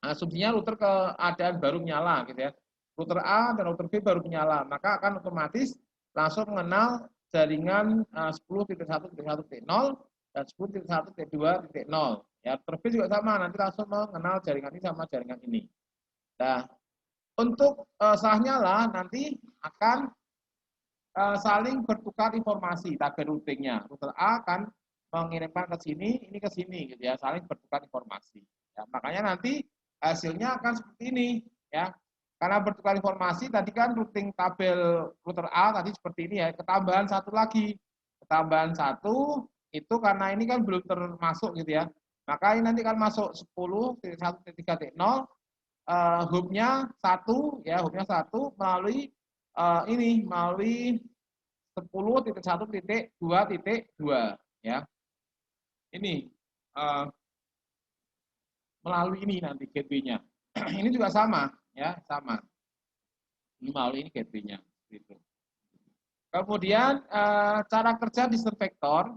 asumsinya router keadaan baru menyala gitu ya. Router A dan router B baru menyala, maka akan otomatis langsung mengenal jaringan 10.1.1.0 dan 10.1.2.0. Ya, router B juga sama, nanti langsung mengenal jaringan ini sama jaringan ini. Nah, untuk setelah nyala nanti akan saling bertukar informasi tabel routingnya. Router A akan mengirimkan ke sini, ini ke sini gitu ya, saling bertukar informasi. Ya, makanya nanti hasilnya akan seperti ini ya. Karena bertukar informasi tadi kan routing tabel router A tadi seperti ini ya, ketambahan satu lagi. Ketambahan satu itu karena ini kan belum termasuk gitu ya. Maka ini nanti akan masuk 10.1.3.0 hubnya satu ya, hubnya satu melalui melalui 10.1.2.2 ya. Ini melalui ini nanti gateway-nya. Ini juga sama ya, sama. Ini melalui ini gateway-nya gitu. Kemudian cara kerja distance vector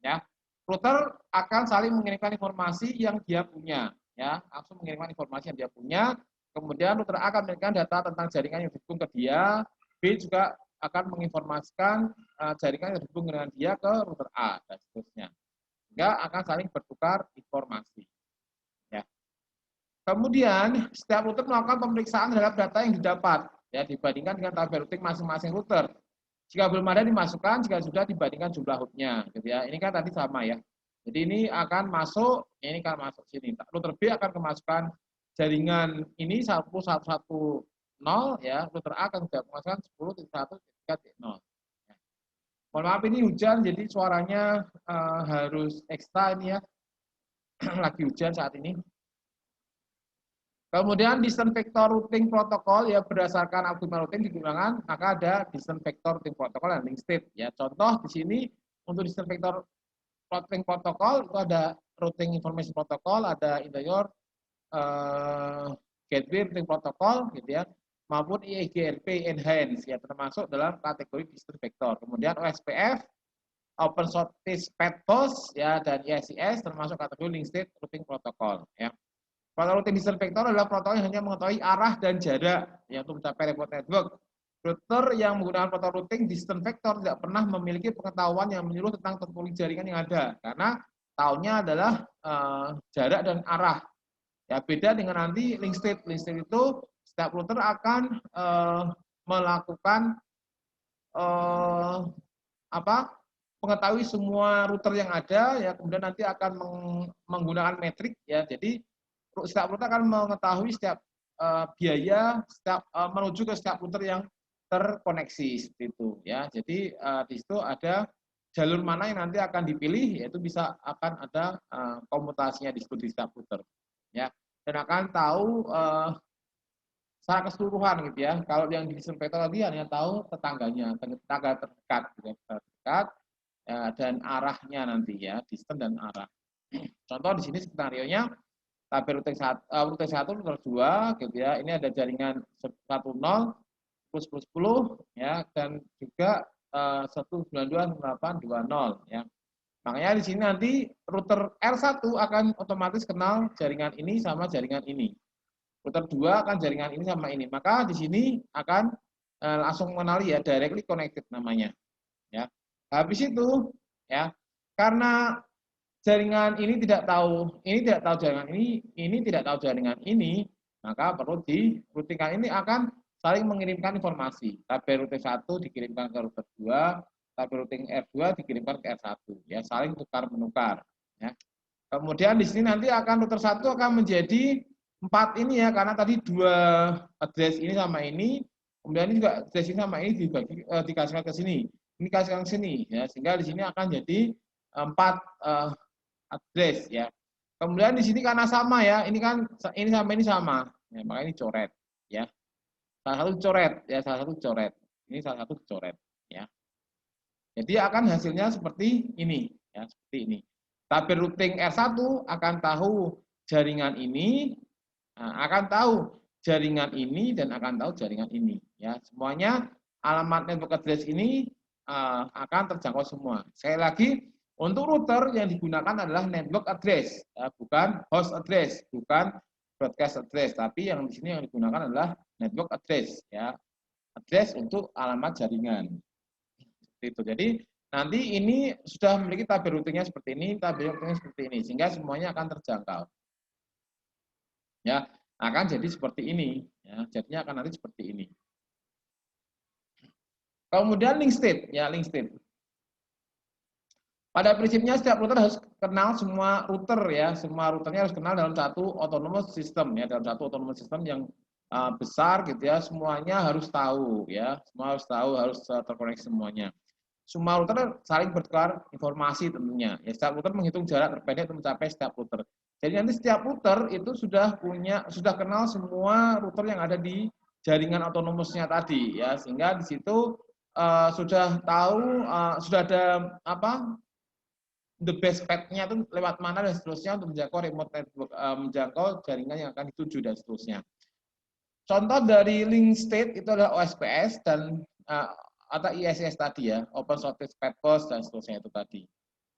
ya. Router akan saling mengirimkan informasi yang dia punya ya, langsung mengirimkan informasi yang dia punya. Kemudian router A akan mengirimkan data tentang jaringan yang dihubung ke dia. B juga akan menginformasikan jaringan yang dihubung dengan dia ke router A dan seterusnya. Sehingga akan saling bertukar informasi. Ya. Kemudian setiap router melakukan pemeriksaan terhadap data yang didapat ya dibandingkan dengan tabel routing masing-masing router. Jika belum ada dimasukkan, jika sudah dibandingkan jumlah hubnya, gitu ya. Ini kan tadi sama ya. Jadi ini akan masuk, ini akan masuk sini. Router B akan kemasukan jaringan ini 10.1.1.0 ya. Router A akan kemasukan 10.1.3.0. Ya. Mohon maaf ini hujan, jadi suaranya harus ekstra ini ya. Lagi hujan saat ini. Kemudian distance vector routing protokol ya berdasarkan algoritma routing digunakan, maka ada distance vector routing protokol dan link state ya. Contoh di sini untuk distance vector routing protokol itu ada routing information protocol, ada interior gateway routing protocol gitu ya, maupun IEGRP enhance ya termasuk dalam kategori distance vector. Kemudian OSPF Open Shortest Path Host ya dan ISIS termasuk kategori link state routing protocol ya. Protokol routing distance vector adalah protokol yang hanya mengetahui arah dan jarak ya, untuk mencapai remote network. Router yang menggunakan protokol routing distance vector tidak pernah memiliki pengetahuan yang menyeluruh tentang topologi jaringan yang ada, karena tahunya adalah jarak dan arah. Ya, beda dengan nanti link state. Link state itu setiap router akan melakukan mengetahui semua router yang ada ya, kemudian nanti akan menggunakan metrik ya. Jadi setiap router akan mengetahui setiap biaya setiap menuju ke setiap router yang terkoneksi seperti itu ya. Jadi di situ ada jalur mana yang nanti akan dipilih, yaitu bisa akan ada komutasinya di setiap router ya, dan akan tahu secara keseluruhan gitu ya. Kalau yang di distance vector tadi hanya tahu tetangganya, tetangga terdekat gitu ya, terdekat ya, dan arahnya nanti ya, distance dan arah. Contoh di sini skenario-nya tabel routing 1, router 2 gitu ya. Ini ada jaringan 10, 10, ya, dan juga 192.168.20 ya. Makanya di sini nanti router R1 akan otomatis kenal jaringan ini sama jaringan ini. Router 2 akan jaringan ini sama ini. Maka di sini akan langsung mengenali ya, directly connected namanya. Ya. Habis itu ya, karena jaringan ini tidak tahu jaringan ini tidak tahu jaringan ini, maka perlu routingkan ini akan saling mengirimkan informasi. Tabel routing 1 dikirimkan ke router 2, tabel routing R2 dikirimkan ke R1 ya, saling tukar menukar ya. Kemudian di sini nanti akan router 1 akan menjadi 4 ini ya, karena tadi 2 address ini sama ini, kemudian ini juga address ini sama ini dikasihkan ke sini. Ini kasihkan ke sini ya, sehingga di sini akan jadi 4 address ya. Kemudian di sini karena sama ya, ini kan ini sama ini sama, ya, maka ini coret ya. Salah satu coret ya, salah satu coret. Ini salah satu coret ya. Jadi akan hasilnya seperti ini ya, seperti ini. Tabel routing R1 akan tahu jaringan ini, akan tahu jaringan ini dan akan tahu jaringan ini ya. Semuanya alamat network address ini akan terjangkau semua. Sekali lagi Untuk router yang digunakan adalah network address, ya, bukan host address, bukan broadcast address, tapi yang di sini yang digunakan adalah network address, ya, address untuk alamat jaringan. Itu. Jadi nanti ini sudah memiliki tabel routingnya seperti ini, tabel routingnya seperti ini, sehingga semuanya akan terjangkau. Ya, akan jadi seperti ini. Ya, jadinya akan nanti seperti ini. Kemudian link state, ya link state. Pada prinsipnya setiap router harus kenal semua router ya, semua routernya harus kenal dalam satu autonomous system ya, dalam satu autonomous system yang besar gitu ya, semuanya harus tahu ya, semua harus tahu, harus terkoneksi semuanya. Semua router saling bertukar informasi tentunya. Ya, setiap router menghitung jarak terpendek untuk mencapai setiap router. Jadi nanti setiap router itu sudah kenal semua router yang ada di jaringan autonomousnya tadi ya, sehingga di situ sudah tahu sudah ada apa the best path-nya itu lewat mana dan seterusnya untuk menjangkau remote network, menjangkau jaringan yang akan dituju dan seterusnya. Contoh dari link state itu adalah OSPF dan atau ISS tadi ya, Open Shortage Purpose dan seterusnya itu tadi.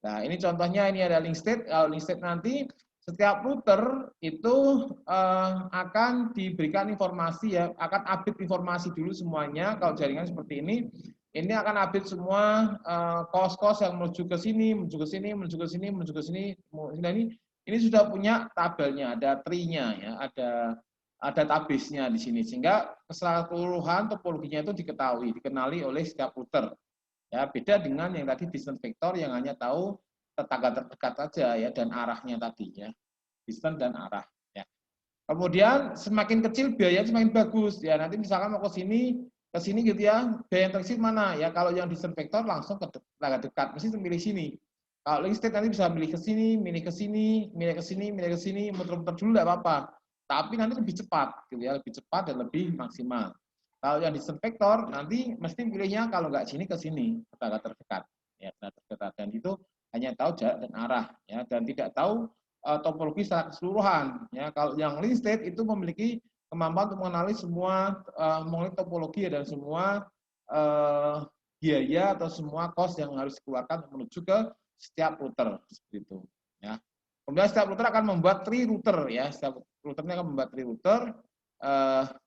Nah, ini contohnya, ini ada link state. Kalau link state nanti setiap router itu akan diberikan informasi ya, akan update informasi dulu semuanya. Kalau jaringan seperti ini akan update semua kos-kos yang menuju ke sini, menuju ke sini, menuju ke sini, menuju ke sini. Nah, ini sudah punya tabelnya, ada tree-nya ya, ada database-nya di sini, sehingga keseluruhan topologinya itu dikenali oleh setiap router. Ya, beda dengan yang tadi distance vector yang hanya tahu tetangga terdekat saja ya, dan arahnya tadi ya, distance dan arah ya. Kemudian semakin kecil biaya semakin bagus ya. Nanti misalkan mau ke sini gitu ya, biaya yang terkecil mana ya? Kalau yang distance vector langsung ke tetangga dekat, mesti memilih sini. Kalau link state nanti bisa milih ke sini, milih ke sini, milih ke sini, milih ke sini, muter-muter dulu tidak apa-apa. Tapi nanti lebih cepat gitu ya, lebih cepat dan lebih maksimal. Kalau yang distance vector nanti mesti pilihnya kalau nggak sini ke sini, tetangga terdekat ya, terdekat, dan itu hanya tahu jarak dan arah ya, dan tidak tahu topologi secara keseluruhan ya. Kalau yang link state itu memiliki kemampuan untuk mengenali semua mengenai topologi dan semua biaya atau semua cost yang harus dikeluarkan menuju ke setiap router seperti itu ya. Kemudian setiap router akan membuat tree router ya, setiap routernya akan membuat tree router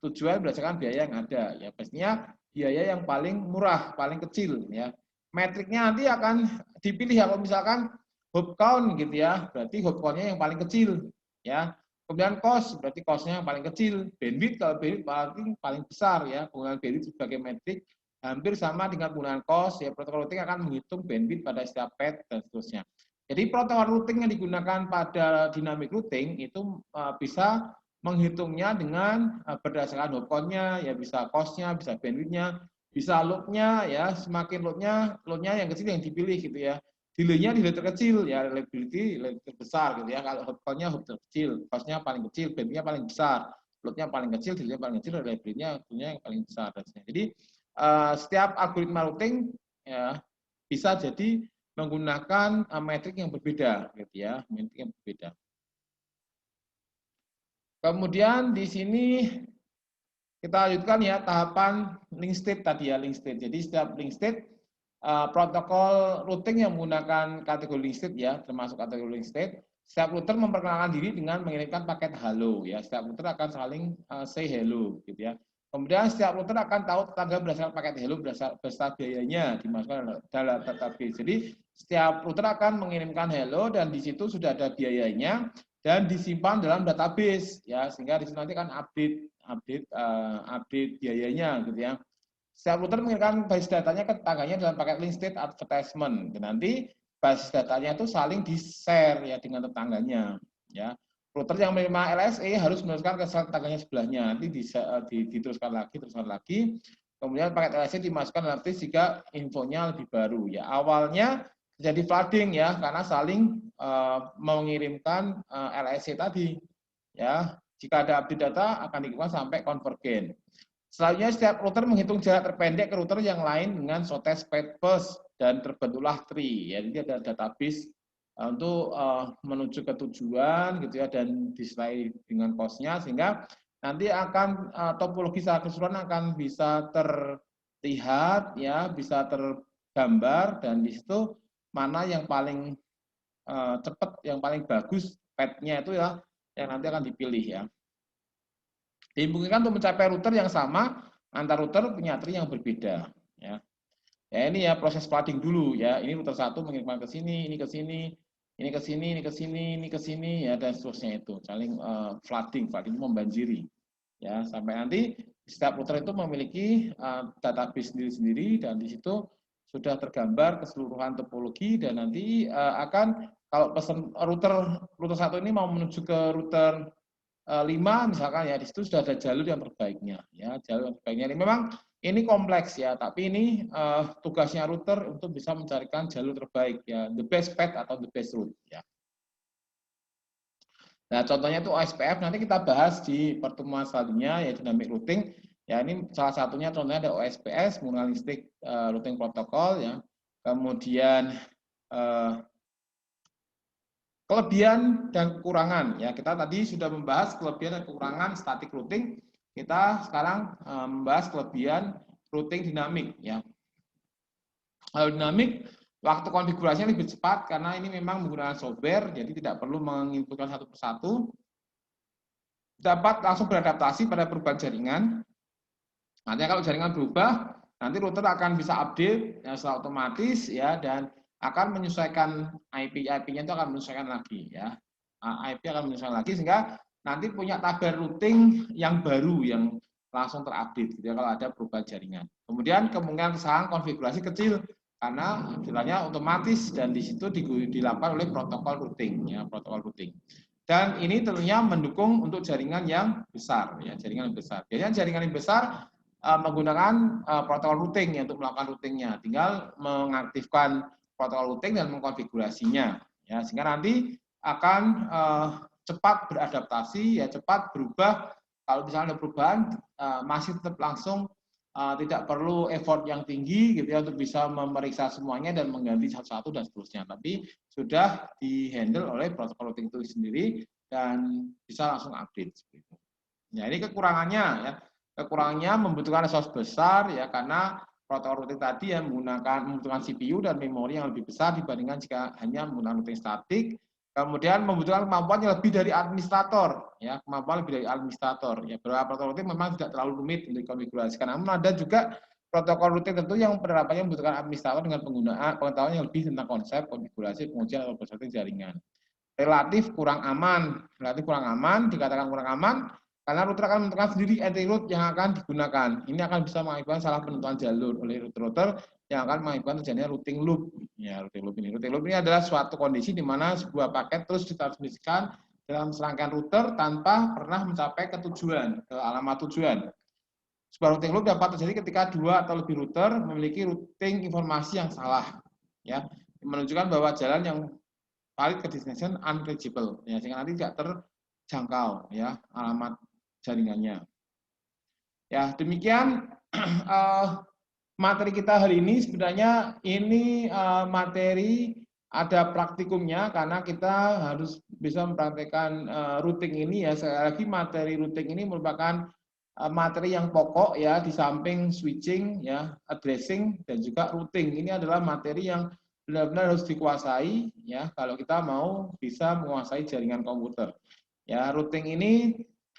tujuan berdasarkan biaya yang ada ya, pastinya biaya yang paling murah, paling kecil ya. Metriknya nanti akan dipilih ya, kalau misalkan hop count gitu ya, berarti hop count-nya yang paling kecil ya. Kemudian cost, berarti cost-nya yang paling kecil. Bandwidth, kalau bandwidth paling besar ya. Penggunaan bandwidth sebagai metrik hampir sama dengan penggunaan cost ya. Protokol routing akan menghitung bandwidth pada setiap path dan seterusnya. Jadi protokol routing yang digunakan pada dynamic routing itu bisa menghitungnya dengan berdasarkan hop count-nya, ya bisa cost-nya, bisa bandwidth-nya, bisa load-nya ya, semakin load-nya yang kecil yang dipilih gitu ya. Delay-nya delay terkecil ya, reliability terbesar gitu ya. Kalau hop count-nya hop terkecil, cost-nya paling kecil, bandwidth-nya paling besar, load-nya paling kecil, delay-nya paling kecil, reliability-nya yang paling besar. Jadi setiap algoritma routing ya bisa jadi menggunakan metrik yang berbeda gitu ya, metrik yang berbeda. Kemudian di sini kita lanjutkan ya tahapan link state tadi ya, link state. Jadi setiap link state protokol routing yang menggunakan kategori link state ya, termasuk kategori link state, setiap router memperkenalkan diri dengan mengirimkan paket hello ya. Setiap router akan saling say hello gitu ya. Kemudian setiap router akan tahu tetangga berdasarkan paket hello beserta biayanya dimasukkan dalam database. Jadi setiap router akan mengirimkan hello dan di situ sudah ada biayanya dan disimpan dalam database ya, sehingga di situ nanti kan update biayanya gitu ya. Setiap router mengirimkan basis datanya ke tetangganya dalam paket link state advertisement. Dan nanti basis datanya itu saling di-share ya dengan tetangganya ya. Router yang menerima LSE harus meneruskan ke tetangganya sebelahnya, nanti diteruskan lagi. Kemudian paket LSE dimasukkan dalam list jika infonya lebih baru ya. Awalnya jadi flooding ya, karena saling mengirimkan LSE tadi ya. Jika ada update data akan dikirimkan sampai convergen. Selanjutnya setiap router menghitung jarak terpendek ke router yang lain dengan shortest path first dan terbentuklah tree. Ya, jadi ada database untuk menuju ke tujuan gitu ya, dan disertai dengan cost-nya, sehingga nanti akan topologi secara keseluruhan akan bisa terlihat ya, bisa tergambar, dan di situ mana yang paling cepat, yang paling bagus path-nya itu ya yang nanti akan dipilih ya. Dimungkinkan untuk mencapai router yang sama antar router punya tree yang berbeda ya. Ya ini ya proses flooding dulu ya. Ini router 1 mengirimkan ke sini, ini ke sini, ini ke sini, ini ke sini, ini ke sini ya dan seterusnya itu. Saling flooding membanjiri. Ya, sampai nanti setiap router itu memiliki database sendiri-sendiri dan di situ sudah tergambar keseluruhan topologi dan nanti akan kalau pesan router 1 ini mau menuju ke router 5 misalkan ya di situ sudah ada jalur yang terbaiknya ya, jalur yang terbaiknya. Ini memang ini kompleks ya, tapi ini tugasnya router untuk bisa mencarikan jalur terbaik ya, the best path atau the best route ya. Nah, contohnya itu OSPF nanti kita bahas di pertemuan selanjutnya ya, dynamic routing. Ya, ini salah satunya contohnya ada OSPF, monolithic routing protocol ya. Kemudian kelebihan dan kekurangan ya. Kita tadi sudah membahas kelebihan dan kekurangan static routing. Kita sekarang membahas kelebihan routing dinamik ya. Kalau dinamik waktu konfigurasinya lebih cepat karena ini memang menggunakan software, jadi tidak perlu menginputkan satu persatu. Dapat langsung beradaptasi pada perubahan jaringan. Nantinya kalau jaringan berubah, nanti router akan bisa update ya, secara otomatis ya dan akan menyesuaikan IP-nya itu akan menyesuaikan lagi ya. IP akan menyesuaikan lagi sehingga nanti punya tabel routing yang baru yang langsung terupdate gitu ya kalau ada perubahan jaringan. Kemudian kemungkinan kesalahan konfigurasi kecil karena istilahnya otomatis dan di situ dilakukan oleh protokol routing ya, protokol routing. Dan ini tentunya mendukung untuk jaringan yang besar ya, jaringan yang besar. Biasanya jaringan yang besar menggunakan protokol routing ya, untuk melakukan routingnya, tinggal mengaktifkan protokol routing dan mengkonfigurasinya ya, sehingga nanti akan cepat beradaptasi ya, cepat berubah. Kalau misalnya ada perubahan masih tetap langsung, tidak perlu effort yang tinggi gitu ya untuk bisa memeriksa semuanya dan mengganti satu-satu dan seterusnya, tapi sudah dihandle oleh protokol routing itu sendiri dan bisa langsung update seperti itu. Ya, ini kekurangannya ya. Kekurangannya membutuhkan resource besar ya, karena protokol routing tadi yang membutuhkan CPU dan memori yang lebih besar dibandingkan jika hanya menggunakan routing statik. Kemudian membutuhkan kemampuan yang lebih dari administrator, ya, kemampuan lebih dari administrator. Ya, beberapa protokol routing memang tidak terlalu rumit untuk dikonfigurasikan. Namun ada juga protokol routing tentu yang penerapannya membutuhkan administrator dengan penggunaan pengetahuan yang lebih tentang konsep, konfigurasi, pengujian atau prosedur jaringan. Relatif kurang aman, dikatakan kurang aman karena router akan menentukan sendiri entry route yang akan digunakan. Ini akan bisa mengakibatkan salah penentuan jalur oleh router yang akan mengakibatkan terjadinya routing loop. Ya, routing loop ini adalah suatu kondisi di mana sebuah paket terus ditransmisikan dalam serangkaian router tanpa pernah mencapai ke tujuan, ke alamat tujuan. Sebuah routing loop dapat terjadi ketika dua atau lebih router memiliki routing informasi yang salah, ya, menunjukkan bahwa jalan yang valid ke destination unreachable, ya, sehingga nanti tidak terjangkau ya alamat jaringannya. Ya, demikian materi kita hari ini. Sebenarnya ini materi ada praktikumnya karena kita harus bisa mempraktikkan routing ini ya. Sekali lagi materi routing ini merupakan materi yang pokok ya, di samping switching ya, addressing dan juga routing. Ini adalah materi yang benar-benar harus dikuasai ya kalau kita mau bisa menguasai jaringan komputer. Ya, routing ini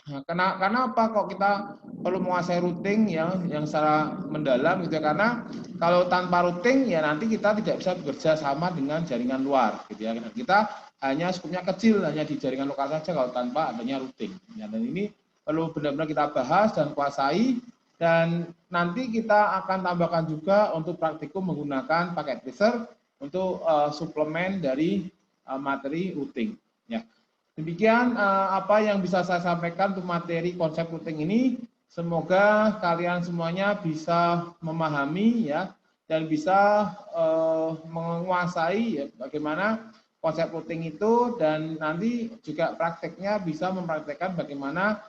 karena apa kok kita perlu menguasai routing ya yang secara mendalam gitu ya, karena kalau tanpa routing ya nanti kita tidak bisa bekerja sama dengan jaringan luar gitu ya. Kita hanya skupnya kecil, hanya di jaringan lokal saja kalau tanpa adanya routing. Ya, dan ini perlu benar-benar kita bahas dan kuasai, dan nanti kita akan tambahkan juga untuk praktikum menggunakan paket tracer untuk suplemen dari materi routing ya. Demikian apa yang bisa saya sampaikan untuk materi konsep routing ini. Semoga kalian semuanya bisa memahami ya dan bisa menguasai ya, bagaimana konsep routing itu, dan nanti juga prakteknya bisa mempraktekkan bagaimana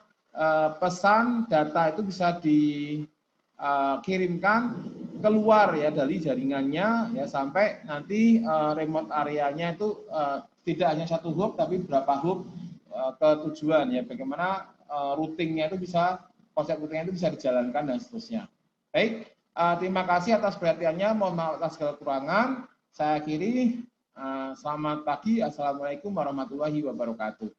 pesan data itu bisa dikirimkan keluar ya dari jaringannya ya, sampai nanti remote areanya itu tidak hanya satu hub tapi berapa hub ke tujuan ya, bagaimana routingnya itu bisa, konsep routingnya itu bisa dijalankan dan seterusnya. Baik, terima kasih atas perhatiannya, mohon maaf atas segala kekurangan. saya akhiri. Selamat pagi. Assalamualaikum warahmatullahi wabarakatuh.